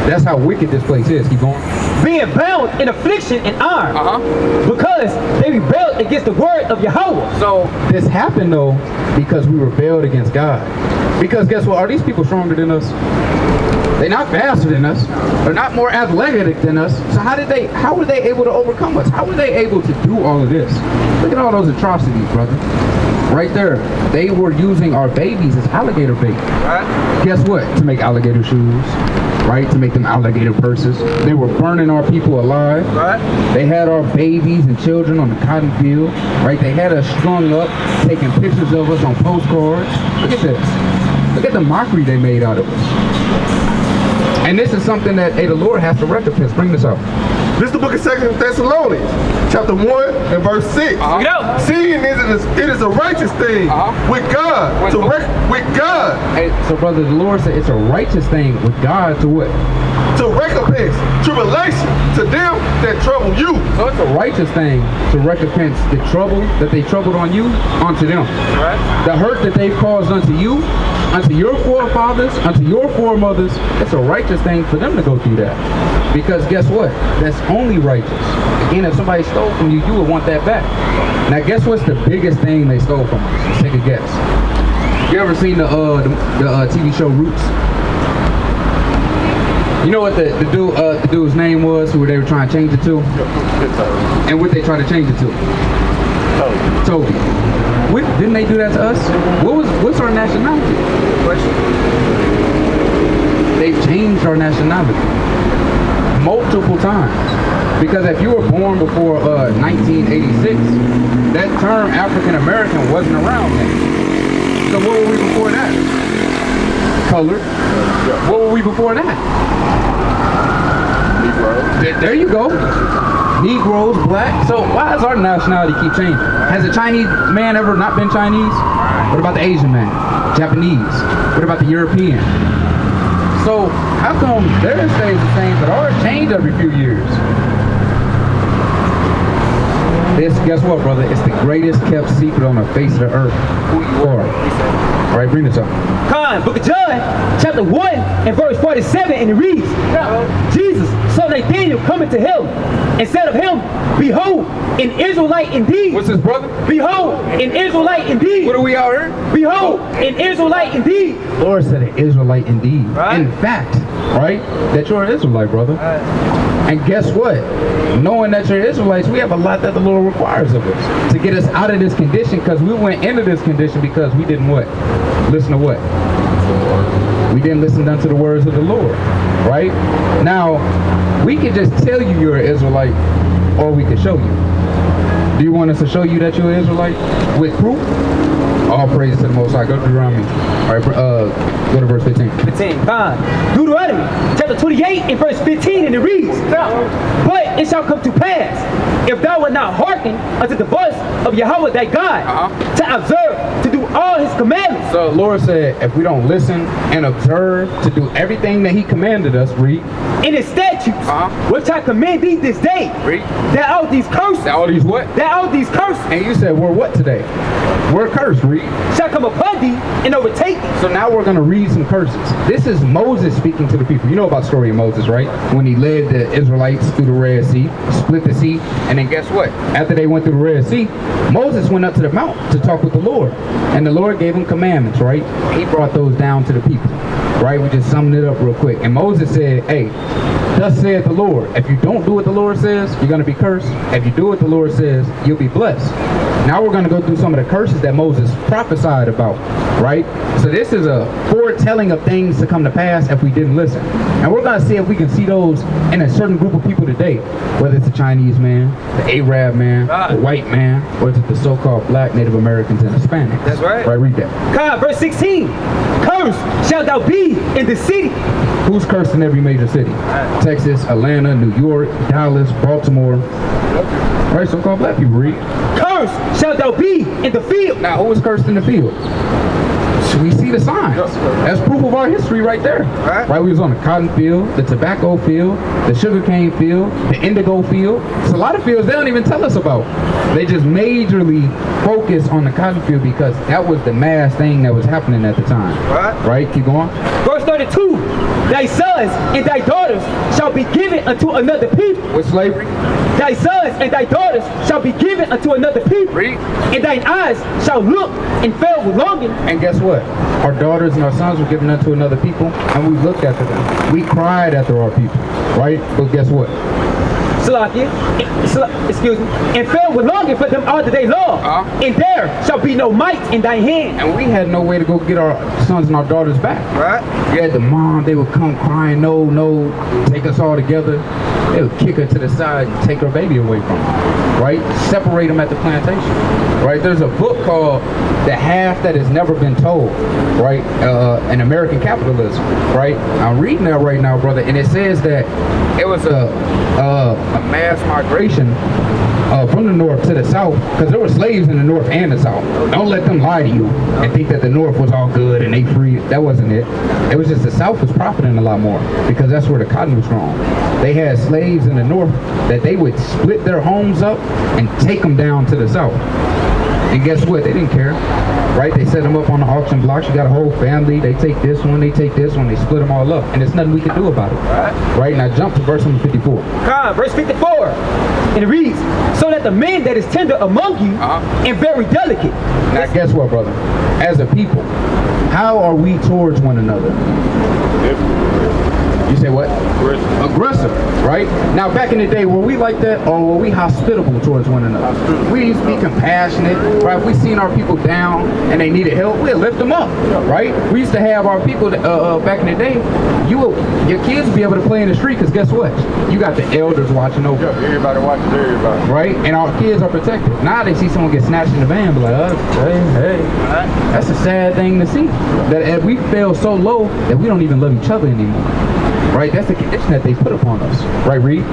That's how wicked this place is. Keep going. Being bound in affliction and iron. Because they rebelled against the word of Yahweh. So this happened though because we rebelled against God. Because guess what? Are these people stronger than us? They're not faster than us. They're not more athletic than us. So how were they able to overcome us? How were they able to do all of this? Look at all those atrocities, brother. Right there. They were using our babies as alligator bait. Guess what? To make alligator shoes. Right? To make them alligator purses. They were burning our people alive. They had our babies and children on the cotton field. Right? They had us strung up, taking pictures of us on postcards. Look at this. Look at the mockery they made out of us. And this is something that the Lord has to recompense. Bring this up. This is the book of 2 Thessalonians, chapter 1 and verse 6. Seeing it is a righteous thing with God with God. Hey, so brother, the Lord said it's a righteous thing with God to what? To recompense tribulation to them that trouble you. So it's a righteous thing to recompense the trouble that they troubled on you, onto them. Right. The hurt that they've caused unto you, unto your forefathers, unto your foremothers, it's a righteous thing for them to go through that. Because guess what? That's only righteous. Again, if somebody stole from you, you would want that back. Now guess what's the biggest thing they stole from us? Let's take a guess. You ever seen the TV show Roots? You know what the dude's name was, who they were trying to change it to? And what they tried to change it to? Toby. Didn't they do that to us? What's our nationality? They've changed our nationality multiple times. Because if you were born before 1986, that term African American wasn't around then. So what were we before that? Colored. What were we before that? There you go. Negroes, black. So why does our nationality keep changing? Has a Chinese man ever not been Chinese? What about the Asian man? Japanese? What about the European? So how come theirs stays the same but ours change every few years? Guess what, brother? It's the greatest kept secret on the face of the earth. Who you are. All right, bring this up. Book of John, chapter 1 and verse 47, and it reads, Jesus saw Nathanael coming to him and said of him, behold, an Israelite indeed. What's his brother? Behold, an Israelite indeed. What are we out here? Behold, an Israelite indeed. Lord said an Israelite indeed. Right. In fact, right, that you're an Israelite, brother. And guess what? Knowing that you're Israelites, we have a lot that the Lord requires of us to get us out of this condition, because we went into this condition because we didn't what? Listen to what? We didn't listen unto the words of the Lord, right? Now, we can just tell you you're an Israelite, or we can show you. Do you want us to show you that you're an Israelite with proof? All praise to the Most High. Go to Deuteronomy. All right, go to verse 15. Deuteronomy chapter 28 and verse 15, and it reads, but it shall come to pass, if thou wilt not hearken unto the voice of Yahweh thy God, to observe, to do all his commandments. So the Lord said, if we don't listen and observe to do everything that he commanded us, read. In his statutes, which I command thee this day, read. That all these curses. That all these what? That all these curses. And you said, we're what today? We're cursed, read. Shall come upon thee and overtake thee. So now we're going to read some curses. This is Moses speaking to the people. You know about the story of Moses, right? When he led the Israelites through the Red Sea, split the sea, and then guess what? After they went through the Red Sea, Moses went up to the mount to talk with the Lord. And the Lord gave him commandments, right? He brought those down to the people, right? We just summed it up real quick. And Moses said, hey, thus saith the Lord, if you don't do what the Lord says, you're going to be cursed. If you do what the Lord says, you'll be blessed. Now we're going to go through some of the curses that Moses prophesied about, right? So this is a foretelling of things to come to pass if we didn't listen. And we're going to see if we can see those in a certain group of people today, whether it's the Chinese man, the Arab man, the white man, or is it the so-called black, Native Americans, and Hispanics. That's right. Right, read that. God, verse 16, cursed shalt thou be in the city. Who's cursed in every major city? Texas, Atlanta, New York, Dallas, Baltimore. Right, so-called black people, read. Cursed shalt thou be in the field. Now, who was cursed in the field? So we see the signs. That's proof of our history right there. Right? We was on the cotton field, the tobacco field, the sugarcane field, the indigo field. It's a lot of fields they don't even tell us about. They just majorly focus on the cotton field because that was the mass thing that was happening at the time. Right? Keep going. Verse 32, thy sons and thy daughters shall be given unto another people. With slavery? Thy sons and thy daughters shall be given unto another people. Read. And thine eyes shall look and fail with longing. And guess what? Our daughters and our sons were given unto another people, and we looked after them. We cried after our people, right? But guess what? Excuse me. And fail with longing for them all the day long. And there there shall be no might in thy hand. And we had no way to go get our sons and our daughters back. Right. We had the mom, they would come crying, no, take us all together. They would kick her to the side and take her baby away from her, right? Separate them at the plantation, right? There's a book called The Half That Has Never Been Told, right? In American Capitalism, right? I'm reading that right now, brother, and it says that it was a mass migration from the north to the south, because there were slaves in the north and the south. Don't let them lie to you and think that the north was all good and they free. That wasn't it. It was just the south was profiting a lot more because that's where the cotton was grown. They had slaves in the north that they would split their homes up and take them down to the south. And guess what? They didn't care, right? They set them up on the auction blocks. You got a whole family. They take this one, they take this one, they split them all up. And there's nothing we can do about it. Right? Now jump to verse number 54. Verse 54. And it reads, so that the man that is tender among you and very delicate. Now guess what, brother? As a people, how are we towards one another? You say what? Aggressive, right? Now, back in the day, were we like that, or were we hospitable towards one another? We used to be compassionate, right? If we seen our people down and they needed help, we'd lift them up, right? We used to have our people back in the day. Your kids would be able to play in the street because guess what? You got the elders watching over. Yeah, everybody watching everybody. Right? And our kids are protected. Now they see someone get snatched in the van, be like, hey. That's a sad thing to see. That we fell so low that we don't even love each other anymore. Right? That's the condition that they put upon us. Right, Reed?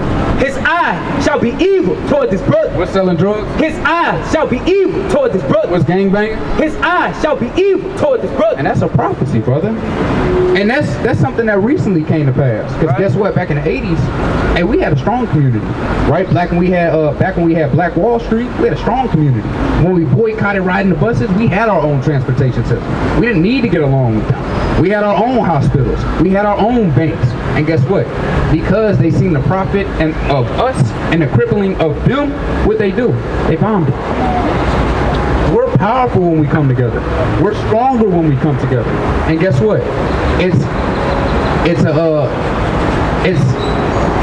His eye shall be evil toward his brother. What's selling drugs? His eye shall be evil toward his brother. What's gangbanging? His eye shall be evil toward his brother. And that's a prophecy, brother. And that's something that recently came to pass. Because guess what? Back in the 80s, hey, we had a strong community. Right? Back when we had Black Wall Street, we had a strong community. When we boycotted riding the buses, we had our own transportation system. We didn't need to get along with them. We had our own hospitals. We had our own banks. And guess what? Because they seen the profit of us and the crippling of them, what they do? They bombed it. We're powerful when we come together. We're stronger when we come together. And guess what? It's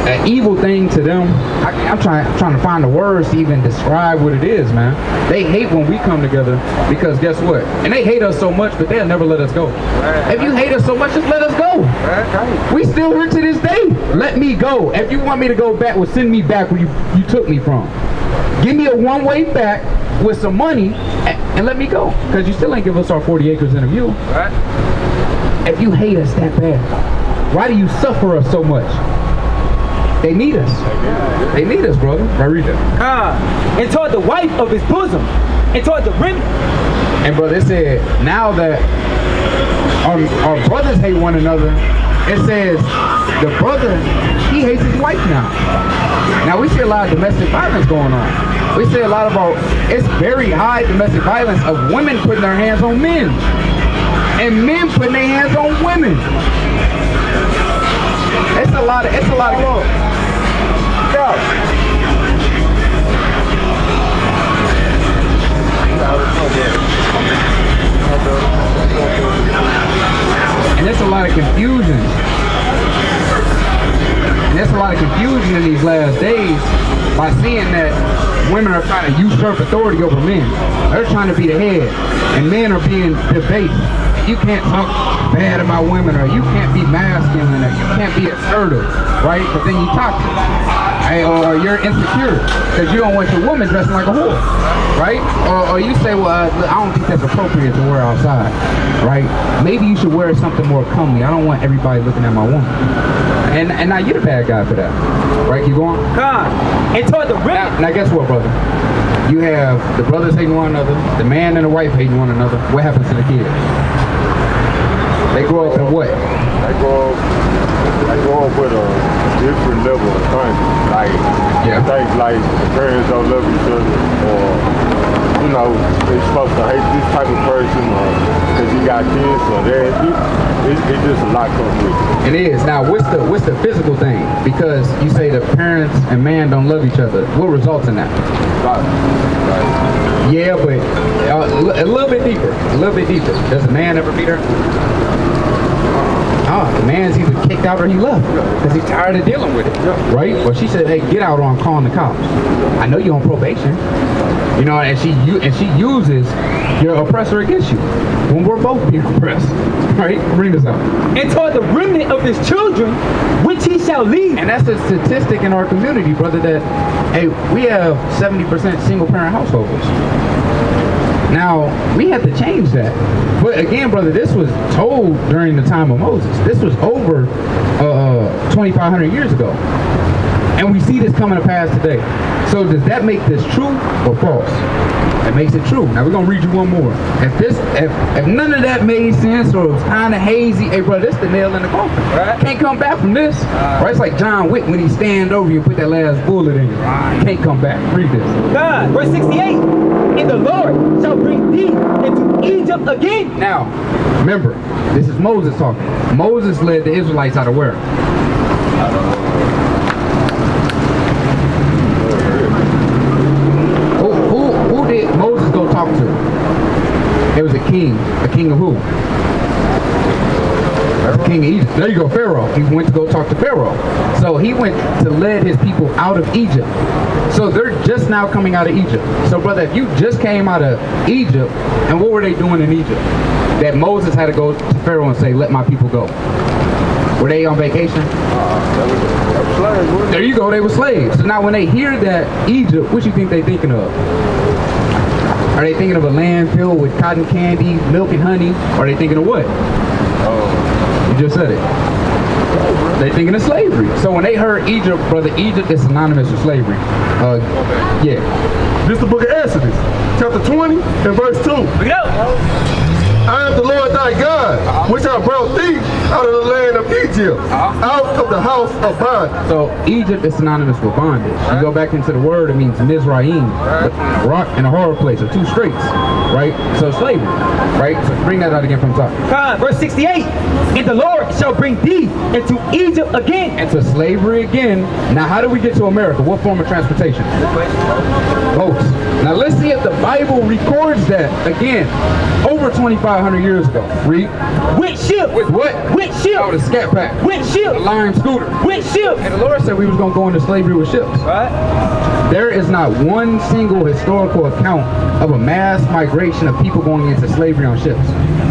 an evil thing to them. I'm trying to find the words to even describe what it is, man. They hate when we come together because guess what? And they hate us so much, but they'll never let us go. If you hate us so much, just let us go. We still here to this day. Let me go. If you want me to go back, well, send me back where you took me from. Give me a one-way back with some money and let me go. Because you still ain't give us our 40 acres in a view. If you hate us that bad, why do you suffer us so much? They need us. They need us, brother. I read that. And toward the wife of his bosom, and toward the remnant. And brother, it said, now that our brothers hate one another, it says the brother, he hates his wife now. Now we see a lot of domestic violence going on. We see a lot of it's very high domestic violence of women putting their hands on men. And men putting their hands on women. It's a lot of and there's a lot of confusion. And there's a lot of confusion in these last days by seeing that women are trying to usurp authority over men. They're trying to be the head, and men are being debased. You can't talk bad about women, or you can't be masculine, or you can't be assertive, right? But then you talk to them, right? Or you're insecure because you don't want your woman dressing like a whore, right? Or you say, well, I don't think that's appropriate to wear outside, right? Maybe you should wear something more comely. I don't want everybody looking at my woman. And now you're the bad guy for that, right? Keep going. And toward the remnant. Now guess what, brother? You have the brothers hating one another, the man and the wife hating one another. What happens to the kids? They grow up in what? They grow up with a different level of things. Like, things like the parents don't love each other, or, you know, they're supposed to hate this type of person, or because you got kids, or that. It's just a lot comes with it. It is. Now, what's the physical thing? Because you say the parents and man don't love each other. What results in that? Right. Yeah, but a little bit deeper. A little bit deeper. Does a man ever beat her? The man's either kicked out or he left because he's tired of dealing with it, right? Or she said, hey, get out or I'm calling the cops. I know you're on probation. You know, and she uses your oppressor against you when we're both being oppressed. Right? Bring this up. And toward the remnant of his children, which he shall lead. And that's a statistic in our community, brother, that, hey, we have 70% single parent households. Now, we have to change that. But again, brother, this was told during the time of Moses. This was over 2,500 years ago. And we see this coming to pass today. So does that make this true or false? It makes it true. Now we're gonna read you one more. If none of that made sense or it was kind of hazy, hey bro, this the nail in the coffin. Right. Can't come back from this. Right? It's like John Wick when he stand over you and put that last bullet in you. Can't come back. Read this. God, verse 68. And the Lord shall bring thee into Egypt again. Now, remember, this is Moses talking. Moses led the Israelites out of where? Who did Moses go talk to? It was a king. A king of who? The king of Egypt. There you go, Pharaoh. He went to go talk to Pharaoh. So he went to lead his people out of Egypt. So they're just now coming out of Egypt. So brother, if you just came out of Egypt, and what were they doing in Egypt? That Moses had to go to Pharaoh and say, let my people go. Were they on vacation? There you go, they were slaves. So now when they hear that Egypt, what you think they thinking of? Are they thinking of a land filled with cotton candy, milk and honey? Or are they thinking of what? You just said it. They thinking of slavery. So when they heard Egypt, brother, Egypt is synonymous with slavery. Yeah. This is the book of Exodus, chapter 20 and verse 2. Look it up. I am the Lord thy God, which I brought thee out of the land of Egypt, out of the house of bondage. So Egypt is synonymous with bondage. You go back into the word, it means Mizraim, a rock and a hard place, or two straits, right? So slavery, right? So bring that out again from top. Verse 68. And the Lord shall bring thee into Egypt again. Into slavery again. Now how do we get to America? What form of transportation? Boats. Now let's see if the Bible records that again, over 2,500 years ago. Read. Which ship? With what? Which ship? Oh, the scat pack. Which ship? The lime scooter. Which ship? And the Lord said we was going to go into slavery with ships. Right. There is not one single historical account of a mass migration of people going into slavery on ships.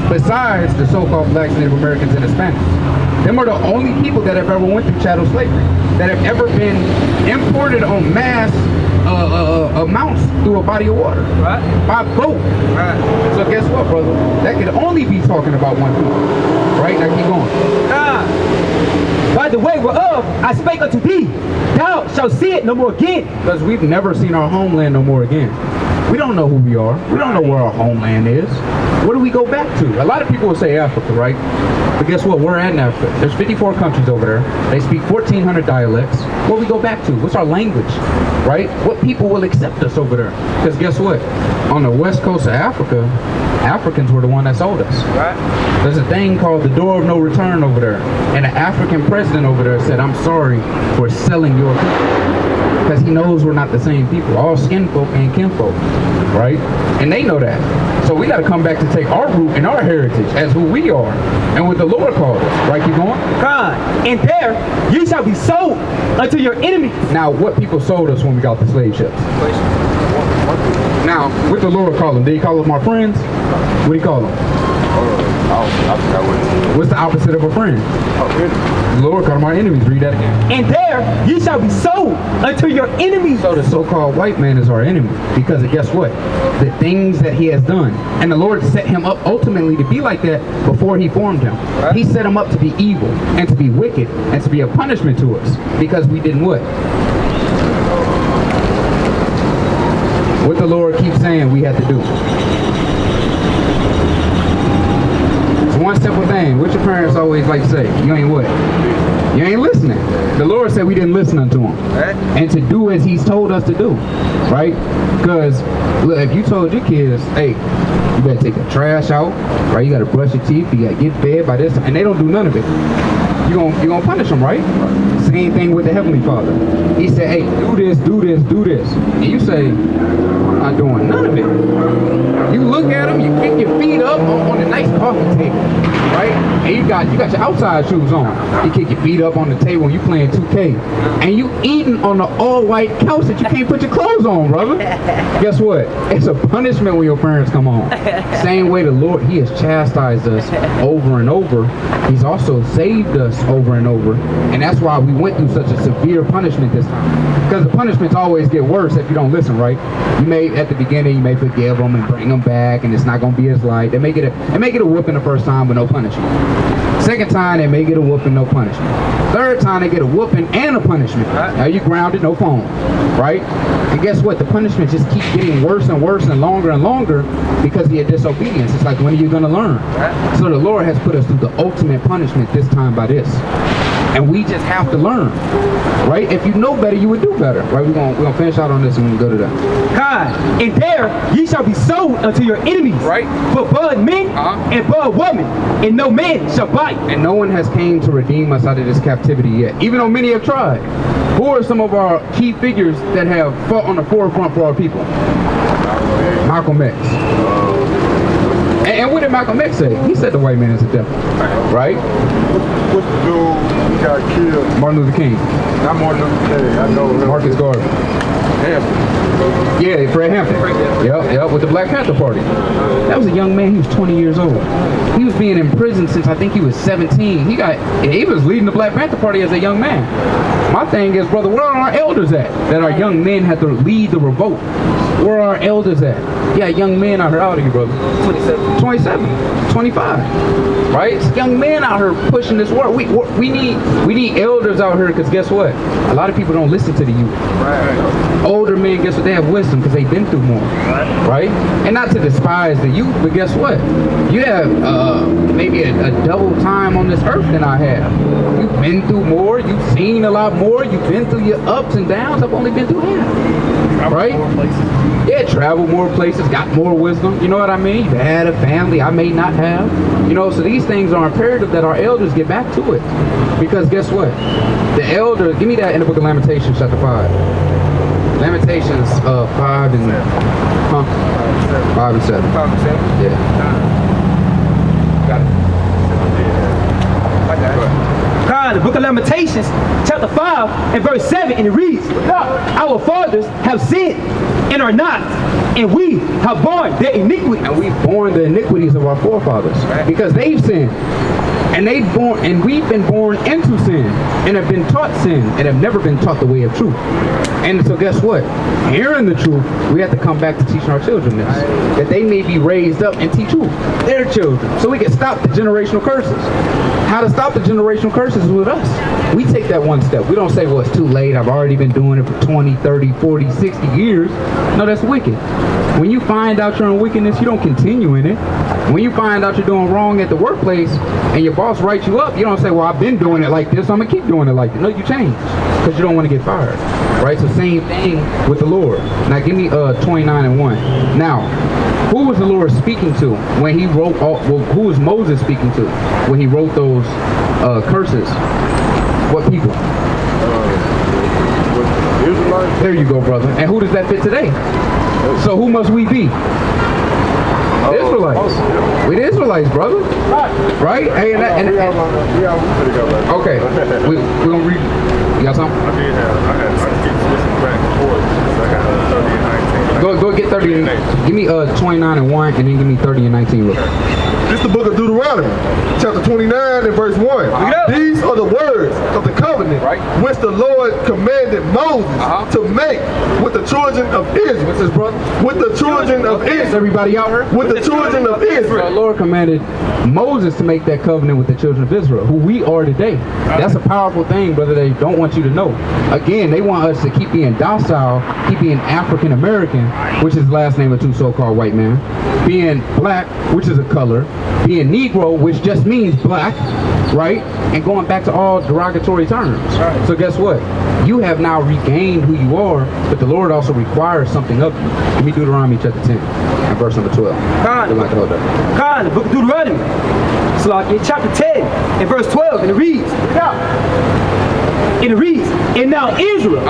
Besides the so-called blacks, Native Americans, and Hispanics. Them are the only people that have ever went through chattel slavery. That have ever been imported on mass amounts through a body of water. Right. By boat. Right. So guess what, brother? That could only be talking about one people. Right? Now keep going. By the way whereof I spake unto thee, thou shalt see it no more again. Because we've never seen our homeland no more again. We don't know who we are. We don't know where our homeland is. Where do we go back to? A lot of people will say Africa, right? But guess what? We're at in Africa. There's 54 countries over there. They speak 1,400 dialects. Where we go back to? What's our language, right? What people will accept us over there? Because guess what? On the west coast of Africa, Africans were the one that sold us. Right. There's a thing called the door of no return over there. And the African president over there said, I'm sorry for selling your people. Because he knows we're not the same people. All skin folk and kinfolk, right? And they know that. So we got to come back to take our root and our heritage as who we are and what the Lord called us. Right, keep going? God, and there you shall be sold unto your enemies. Now, what people sold us when we got the slave ships? Now, what the Lord call them? Did he call them our friends? What did he call them? What's the opposite of a friend? The Lord called them our enemies. Read that again. And there you shall be sold unto your enemies. So the so-called white man is our enemy because of, guess what? The things that he has done. And the Lord set him up ultimately to be like that before he formed him. Right. He set him up to be evil and to be wicked and to be a punishment to us because we didn't what? What the Lord keeps saying we had to do. One simple thing. What your parents always like to say? You ain't what? You ain't listening. The Lord said we didn't listen unto him. Right. And to do as he's told us to do. Right? Because, look, if you told your kids, hey, you better take the trash out, right? You got to brush your teeth, you got to get fed by this, and they don't do none of it. You're gonna punish them, right? Same thing with the Heavenly Father. He said, hey, do this, do this, do this. And you say, not doing none of it. You look at them, you kick your feet up on a nice coffee table, right? And you got your outside shoes on. You kick your feet up on the table and you playing 2K. And you eating on the all-white couch that you can't put your clothes on, brother. Guess what? It's a punishment when your parents come home. Same way the Lord, he has chastised us over and over. He's also saved us over and over. And that's why we went through such a severe punishment this time. Because the punishments always get worse if you don't listen, right? You may, at the beginning, you may forgive them and bring them back, and it's not going to be as light. They may get a whooping the first time with no punishment. Second time, they may get a whooping, no punishment. Third time, they get a whooping and a punishment. Now you grounded, no phone, right? And guess what? The punishment just keeps getting worse and worse and longer because of your disobedience. It's like, when are you going to learn? So the Lord has put us through the ultimate punishment this time by this. And we just have to learn, right? If you know better, you would do better, right? We're gonna finish out on this and we'll go to that. God, and there ye shall be sold unto your enemies, right? For blood men and blood women, and no man shall buy. And no one has came to redeem us out of this captivity yet, even though many have tried. Who are some of our key figures that have fought on the forefront for our people? Malcolm X. And what did Malcolm X say? He said the white man is a devil, right? What's the dude who got killed? Martin Luther King. Not Martin Luther King, I know him. Marcus Garvey. Hampton. Yeah, Fred Hampton. Yep, with the Black Panther Party. That was a young man, he was 20 years old. He was being imprisoned since I think he was 17. He was leading the Black Panther Party as a young man. My thing is, brother, where are our elders at? That our young men had to lead the revolt. Where are our elders at? Yeah, young men out here, how old are you, brother? 27, 25. Right? It's young men out here pushing this work. We need elders out here, because guess what? A lot of people don't listen to the youth. Right. Older men, guess what? They have wisdom because they've been through more. Right? And not to despise the youth, but guess what? You have maybe a double time on this earth than I have. You've been through more. You've seen a lot more. You've been through your ups and downs. I've only been through half. Right? Yeah, travel more places, got more wisdom. You know what I mean? You've had a family I may not have. You know, so these things are imperative that our elders get back to it. Because guess what? The elders, give me that in the book of Lamentations, chapter 5. Lamentations 5 and 7. Yeah. Got it. God, the book of Lamentations, chapter 5 and verse 7, and it reads, our fathers have sinned and are not, and we have borne their iniquities. And we've borne the iniquities of our forefathers, because they've sinned. And we've been born into sin and have been taught sin and have never been taught the way of truth. And so guess what? Hearing the truth, we have to come back to teaching our children this, that they may be raised up and teach who? Their children. So we can stop the generational curses. How to stop the generational curses is with us. We take that one step. We don't say, well, it's too late. I've already been doing it for 20, 30, 40, 60 years. No, that's wicked. When you find out you're in wickedness, you don't continue in it. When you find out you're doing wrong at the workplace and your boss writes you up, you don't say, well, I've been doing it like this, so I'm going to keep doing it like this. No, you change because you don't want to get fired. Right? So same thing with the Lord. Now give me 29 and 1. Now, who was the Lord speaking to when he wrote who was Moses speaking to when he wrote those curses? What people? There you go, brother. And who does that fit today? So who must we be? Israelites. We the Israelites, brother. Right? Hey, okay. We're gonna read. You got something? I did have. I keep switching back and forth. So I got 30 and 19. Go get 30 and give me 29 and 1, and then give me 30 and 19. Look. This is the book of Deuteronomy, chapter 29 and verse 1. These are the words of the covenant which the Lord commanded Moses to make with the children of Israel. What's this, brother? With the children of Israel. Everybody out here? With the children of Israel. The Lord commanded Moses to make that covenant with the children of Israel, who we are today. That's a powerful thing, brother, they don't want you to know. Again, they want us to keep being docile, keep being African American, which is the last name of two so-called white men, being black, which is a color, being Negro, which just means black, right? And going back to all derogatory terms. So guess what? You have now regained who you are, but the Lord also requires something of you. Give me Deuteronomy chapter 10 and verse number 12. God, the book of Deuteronomy, chapter 10 and verse 12, and it reads, and now Israel,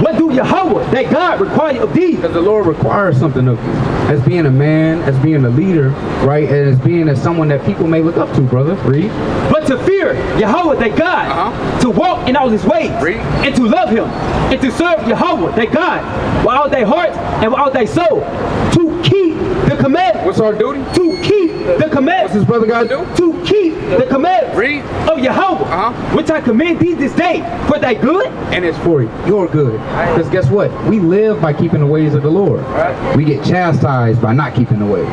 what do do Yahweh, that God require of thee. Because the Lord requires something of you. As being a man, as being a leader, right? And as being as someone that people may look up to, brother. Read. But to fear Yahweh, that God, to walk in all his ways, and to love him, and to serve Yahweh, that God, with all thy heart and with all thy soul, to keep the commandments. What's our duty? To keep the commandments. What's his brother got to do? To keep the commandments of Yahweh, which I command thee this day for thy good. And it's for your good. Because guess what? We live by keeping the ways of the Lord. We get chastised by not keeping the ways.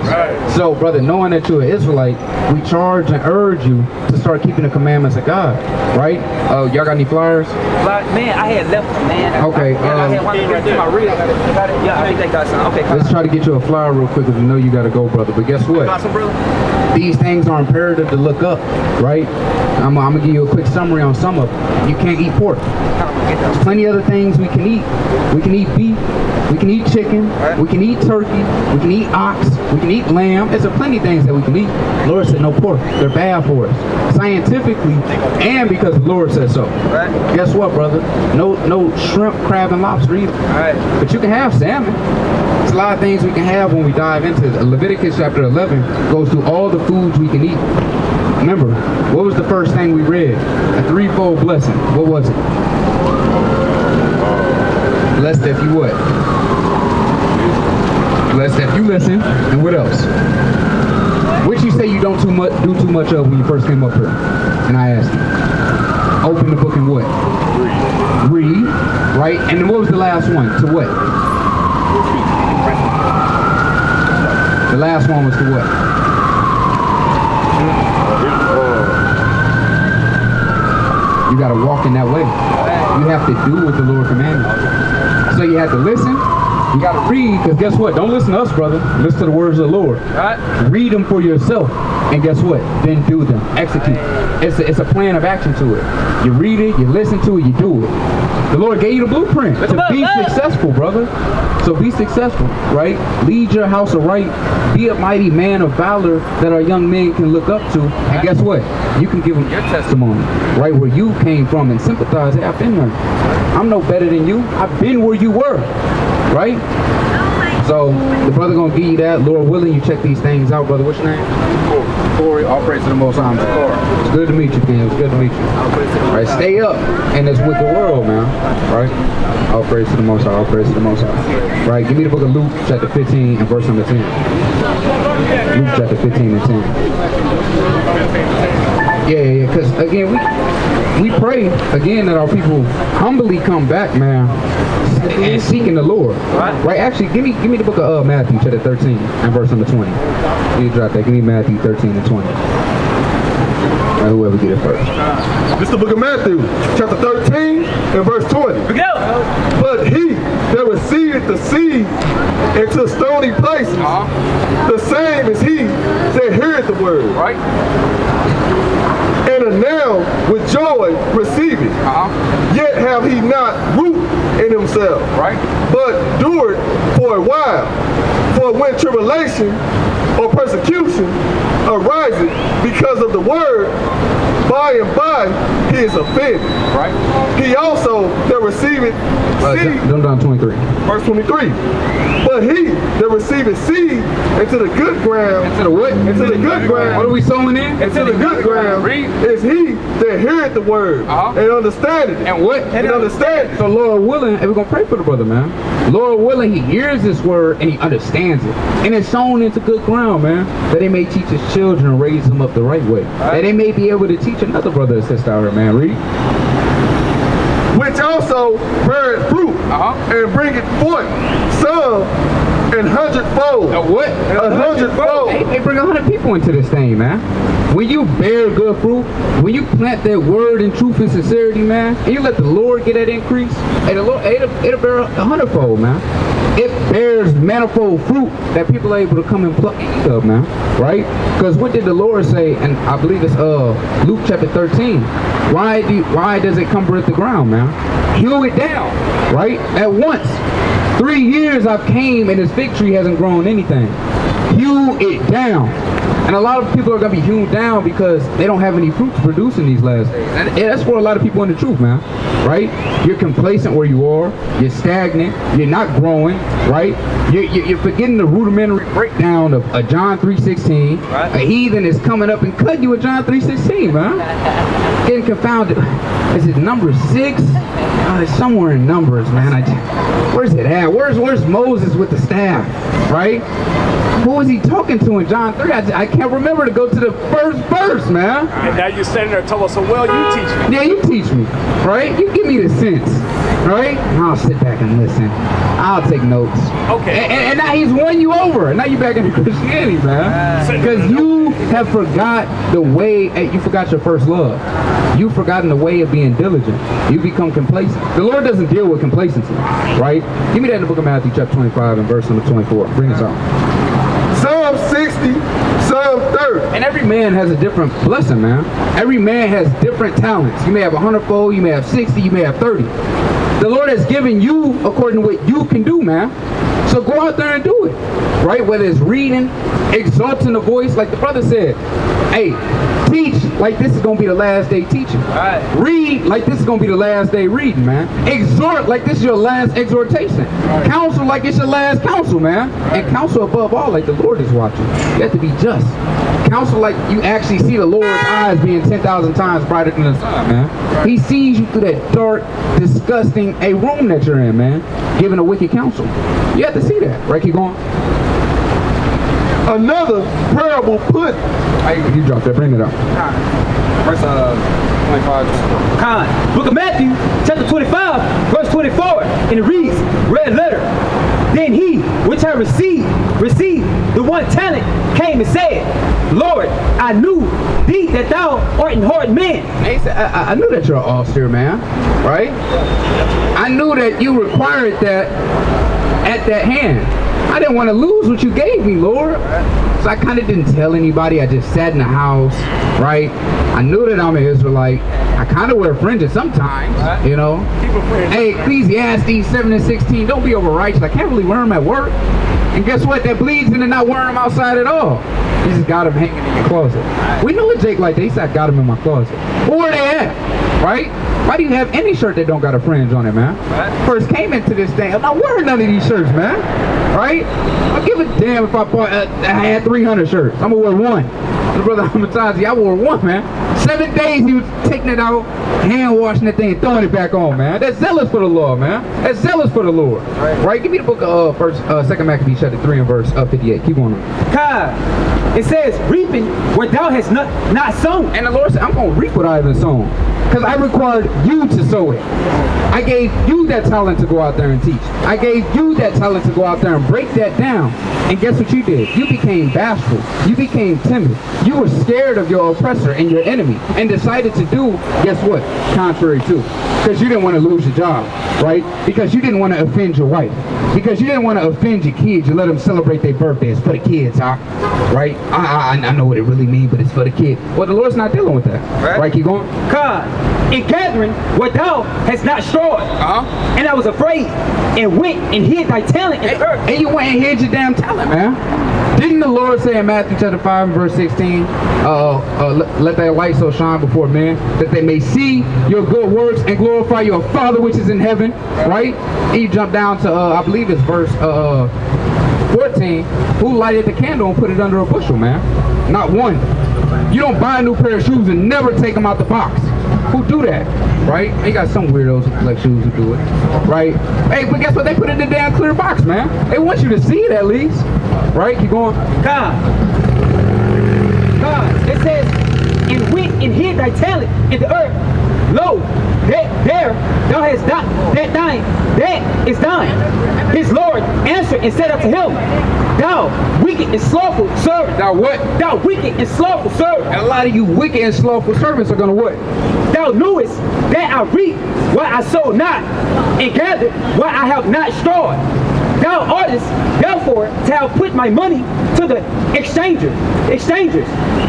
So, brother, knowing that you're an Israelite, we charge and urge you to start keeping the commandments of God. Right? Y'all got any flyers? Man, I had left them, man. Okay. I had one right to my rib. Yeah, I think they got some. Okay. Let's try to get you a flyer real quick because we know you got to go, brother. But guess what? These things are imperative to look up, right? I'm going to give you a quick summary on some of them. You can't eat pork. There's plenty of other things we can eat. We can eat beef. We can eat chicken. We can eat turkey. We can eat ox. We can eat lamb. There's plenty of things that we can eat. The Lord said no pork. They're bad for us. Scientifically, and because the Lord said so. Guess what, brother? No shrimp, crab, and lobster either. But you can have salmon. There's a lot of things we can have when we dive into it. Leviticus chapter 11 goes through all the foods we can eat. Remember, what was the first thing we read? A threefold blessing. What was it? Blessed if you what? Blessed if you listen. And what else? Which you say you don't do too much of when you first came up here? And I asked you. Open the book and what? Read. Right? And then what was the last one? To what? The last one was to what? You got to walk in that way. You have to do what the Lord commanded. So you have to listen. You got to read, because guess what? Don't listen to us, brother. Listen to the words of the Lord. Read them for yourself. And guess what? Then do them. Execute. It's a plan of action to it. You read it, you listen to it, you do it. The Lord gave you the blueprint to be successful, brother. So be successful, right? Lead your house aright. Be a mighty man of valor that our young men can look up to. And guess what? You can give them your testimony, right where you came from, and sympathize. Hey, I've been there. I'm no better than you. I've been where you were, right? So the brother gonna give you that. Lord willing, you check these things out, brother. What's your name? Corey. All praise to the Most High. It's good to meet you, man. It's good to meet you. All right, stay up, and it's with the world, man. Right? All praise to the Most High. All praise to the Most High. Right? Give me the book of Luke, chapter 15, and verse number 10. Luke, chapter 15 and 10. Yeah. Because again, we pray again that our people humbly come back, man, and seeking the Lord. Right? Actually, give me the book of Matthew, chapter 13, and verse number 20. You drop that. Give me Matthew 13 and 20. Right, whoever get it first. This is the book of Matthew, chapter 13, and verse 20. But he that receiveth the seed into stony places, the same is he that heareth the word. Right? And now with joy receive it. Yet have he not root in himself. Right? But do it for a while. For when tribulation or persecution arises because of the word, by and by he is offended. Right? He also that receiveth seed. Down 23. Verse 23. But he that receiveth seed into the good ground. Into the what? Into the good ground. What are we sowing in? Into the good ground. Read. Is he that heareth the word and understand it. And what? And understand it. So Lord willing, and we're going to pray for the brother, man. Lord willing, he hears this word and he understands it. And it's sown into good ground, man. That he may teach his children and raise them up the right way. That they may be able to teach another brother and sister out here, man. Read. Which also beareth fruit and bringeth forth some an hundredfold. A what? 100-fold. They bring 100 people into this thing, man. When you bear good fruit, when you plant that word in truth and sincerity, man, and you let the Lord get that increase, and the Lord, it'll bear 100-fold, man. It bears manifold fruit that people are able to come and pluck and eat of, man. Right? Because what did the Lord say? And I believe it's Luke chapter 13. Why does it cumber at the ground, man? Hew it down, right? At once. 3 years I've came and this fig tree hasn't grown anything. Hew it down. And a lot of people are going to be hewn down because they don't have any fruit to produce in these last days. And that's for a lot of people in the truth, man. Right? You're complacent where you are. You're stagnant. You're not growing. Right? You're forgetting the rudimentary breakdown of John 3:16. Right. A heathen is coming up and cutting you with John 3:16, man. Getting confounded. Is it number 6? It's somewhere in Numbers, man. Where's it at? Where's Moses with the staff? Right? Who was he talking to in John 3? I can't remember to go to the first verse, man. And now you're standing there telling us, so well, you teach me. Yeah, you teach me, right? You give me the sense, right? I'll sit back and listen. I'll take notes. Okay. And now he's won you over. Now you're back into Christianity, man. Because you have forgot the way, you forgot your first love. You've forgotten the way of being diligent. You become complacent. The Lord doesn't deal with complacency, right? Give me that in the book of Matthew, chapter 25 and verse number 24. Bring us on. Psalm 60, Psalm 30. And every man has a different blessing, man. Every man has different talents. You may have 100-fold, you may have 60, you may have 30. The Lord has given you according to what you can do, man. So go out there and do it, right? Whether it's reading, exalting the voice, like the brother said. Hey, teach like this is going to be the last day teaching. Right. Read like this is going to be the last day reading, man. Exhort like this is your last exhortation. Right. Counsel like it's your last counsel, man. Right. And counsel above all like the Lord is watching. You have to be just. Counsel like you actually see the Lord's eyes being 10,000 times brighter than the sun, man. Right. He sees you through that dark, disgusting room that you're in, man. Giving a wicked counsel. You have to see that. Right, keep going. Another parable put. You dropped that, bring it up. Verse 25. Con. Book of Matthew, chapter 25, verse 24. And it reads, red letter. Then he, which had received the 1 talent, came and said, Lord, I knew thee that thou art an hard man. He said, I knew that you're an austere man, right? I knew that you required that at that hand. I didn't want to lose what you gave me, Lord. So I kind of didn't tell anybody. I just sat in the house, right? I knew that I'm an Israelite. I kind of wear fringes sometimes, you know. Hey, Ecclesiastes 7 and 16, don't be overrighteous. I can't really wear them at work. And guess what? That bleeds into not wearing them outside at all. You just got them hanging in your closet. We know a Jake like that. He said, I got them in my closet. Well, where they at, right? Why do you have any shirt that don't got a fringe on it, man? First came into this thing, I'm not wearing none of these shirts, man. Right? I'll give a damn if I had 300 shirts. I'm gonna wear one. The brother Amatazi, I wore one, man. 7 days he was taking it out, hand washing that thing, and throwing it back on, man. That's zealous for the Lord, man. That's zealous for the Lord. Right? Give me the book of 2 Maccabees chapter 3 and verse 58. Keep going on. God, it says, reaping where thou hast not sown. And the Lord said, I'm gonna reap what I haven't sown. Because I required you to sow it. I gave you that talent to go out there and teach. I gave you that talent to go out there and break that down. And guess what you did? You became bashful. You became timid. You were scared of your oppressor and your enemy and decided to do, guess what? Contrary to. Because you didn't want to lose your job, right? Because you didn't want to offend your wife. Because you didn't want to offend your kids. You let them celebrate their birthdays for the kids, huh? Right? I know what it really means, but it's for the kids. Well, the Lord's not dealing with that. Right? Keep going. God, in gathering what thou hast not strawed. And I was afraid and went and hid thy talent in the earth. And you went and hid your damn talent, man. Didn't the Lord say in Matthew chapter 5 verse 16, let thy light so shine before men, that they may see your good works and glorify your Father which is in heaven, right? And you jump down to, I believe it's verse 14, who lighted the candle and put it under a bushel, man? Not one. You don't buy a new pair of shoes and never take them out the box. Who do that, right? You got some weirdos who collect shoes who do it, right? Hey, but guess what? They put it in the damn clear box, man. They want you to see it at least, right? Keep going. God, it says, and went and hid thy talent in the earth. Lo, there thou hast not that is thine. His Lord answered and said unto him, thou wicked and slothful servant. Thou what? Thou wicked and slothful servant. And a lot of you wicked and slothful servants are gonna what? Thou knewest that I reap what I sowed not, and gathered what I have not strawed. Thou oughtest therefore to have put my money to the exchangers,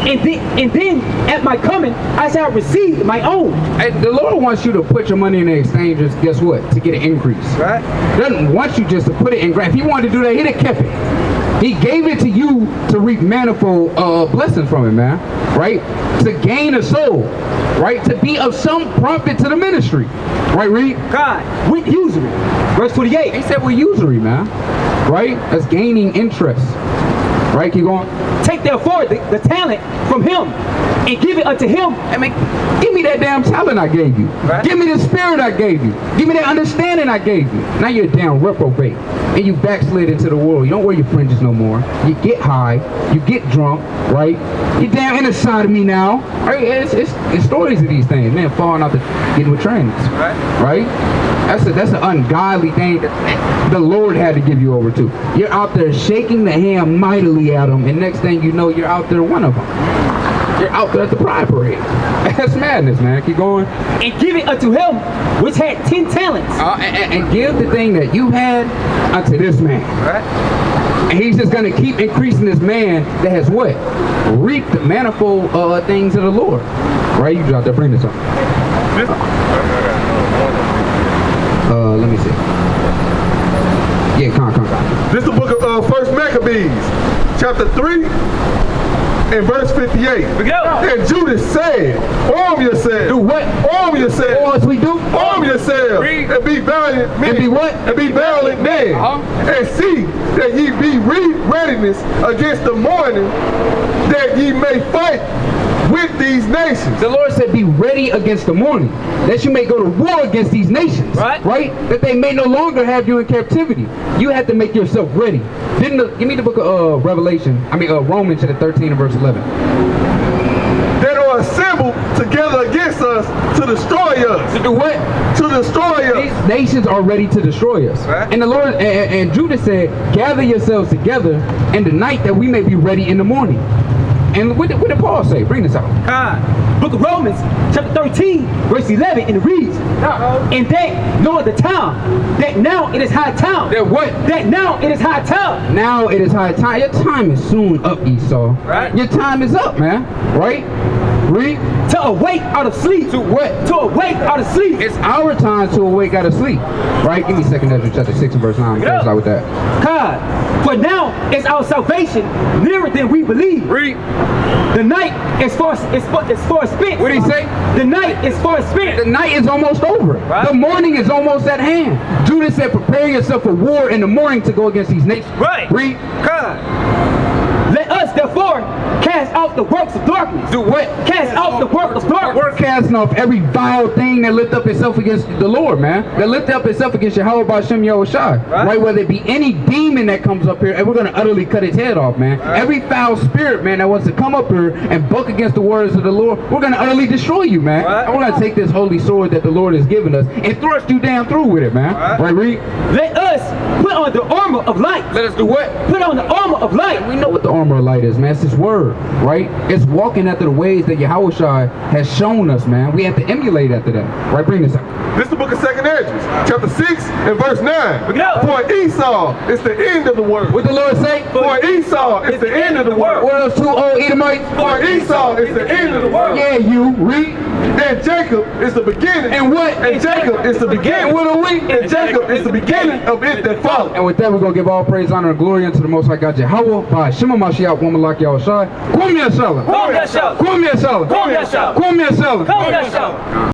and then at my coming I shall receive my own. Hey, the Lord wants you to put your money in the exchangers, guess what? To get an increase. Right. He doesn't want you just to put it in grant. If he wanted to do that, he'd have kept it. He gave it to you to reap manifold blessings from it, man. Right? To gain a soul. Right? To be of some profit to the ministry. Right, Reed? God, with usury. Verse 28. He said with usury, man. Right? That's gaining interest. Right? Keep going. Take therefore the talent from him and give it unto him. I mean, give me that damn talent I gave you. Right. Give me the spirit I gave you. Give me that understanding I gave you. Now you're a damn reprobate. And you backslid into the world. You don't wear your fringes no more. You get high. You get drunk. Right? You're damn inside of me now. Right? It's stories of these things. Man, falling out getting with trainers. Right? That's an ungodly thing that the Lord had to give you over to. You're out there shaking the hand mightily at them, and next thing you know, you're out there one of them. You're out there at the pride parade. That's madness, man. Keep going. And give it unto him which had 10 talents. And give the thing that you had unto this man. Right? And he's just going to keep increasing this man that has what? Reaped the manifold things of the Lord. Right? You out there, bring this up. Let me see. Yeah, come on. This is the book of 1 Maccabees, chapter 3 and verse 58. We go. And Judas said, arm yourselves. Do what? Arm yourselves. Or as we do? Arm yourselves. And be valiant men. And be what? And be valiant men. And see that ye be readiness against the morning, that ye may fight with these nations. The Lord said, be ready against the morning, that you may go to war against these nations. Right? That they may no longer have you in captivity. You have to make yourself ready. Give me the book of Romans chapter 13 and verse 11. That are assembled together against us to destroy us. To do what? To destroy us. These nations are ready to destroy us. Right. And the Lord and Judas said, gather yourselves together in the night that we may be ready in the morning. And what did Paul say? Bring this out. Book of Romans, chapter 13, verse 11, and it reads, and they know the time, that now it is high time. That what? That now it is high time. Now it is high time. Your time is soon up, Esau. Right. Your time is up, man. Right? Read. To awake out of sleep. To what? To awake out of sleep. It's our time to awake out of sleep. Right? Give me 2 Ezra chapter 6 and verse 9. Let's start with that. God, for now is our salvation nearer than we believe. Read. The night is far spent. What did he say? The night is far spent. The night is almost over. Right. The morning is almost at hand. Judas said, prepare yourself for war in the morning to go against these nations. Right. Read. God. Let us therefore cast out the works of darkness. Do what? Cast out the work of darkness. We're casting off every vile thing that lift up itself against the Lord, man. That lift up itself against Yahweh B'Shem Yahushai. Right? Whether it be any demon that comes up here, and we're going to utterly cut its head off, man. Right. Every foul spirit, man, that wants to come up here and buck against the words of the Lord, we're going to utterly destroy you, man. Right. And we're going to take this holy sword that the Lord has given us and thrust you down through with it, man. Right, read. Let us put on the armor of light. Let us do what? Put on the armor of light. We know what the armor of light is, man. It's His word, right? It's walking after the ways that Yahushua has shown us, man. We have to emulate after that. Right, bring this up. This is the book of 2 Ezra, chapter 6 and verse 9. For Esau is the end of the world. What the Lord say? For Esau is the end of the world. What else, 2 old Edomites? For Esau is the end of the world. Yeah, you read. And Jacob is the beginning. And what? And Jacob is the beginning. What are we? And Jacob is the beginning of it that follows. And with that, we're going to give all praise, honor, and glory unto the Most High God, Yahweh, by Shema Mashiach, woman like Yahushai. Kwame Yashala. Kwame Yashala. Kwame Yashala. Kwame Yashala. Kwame Yashala. Kwame Yashala.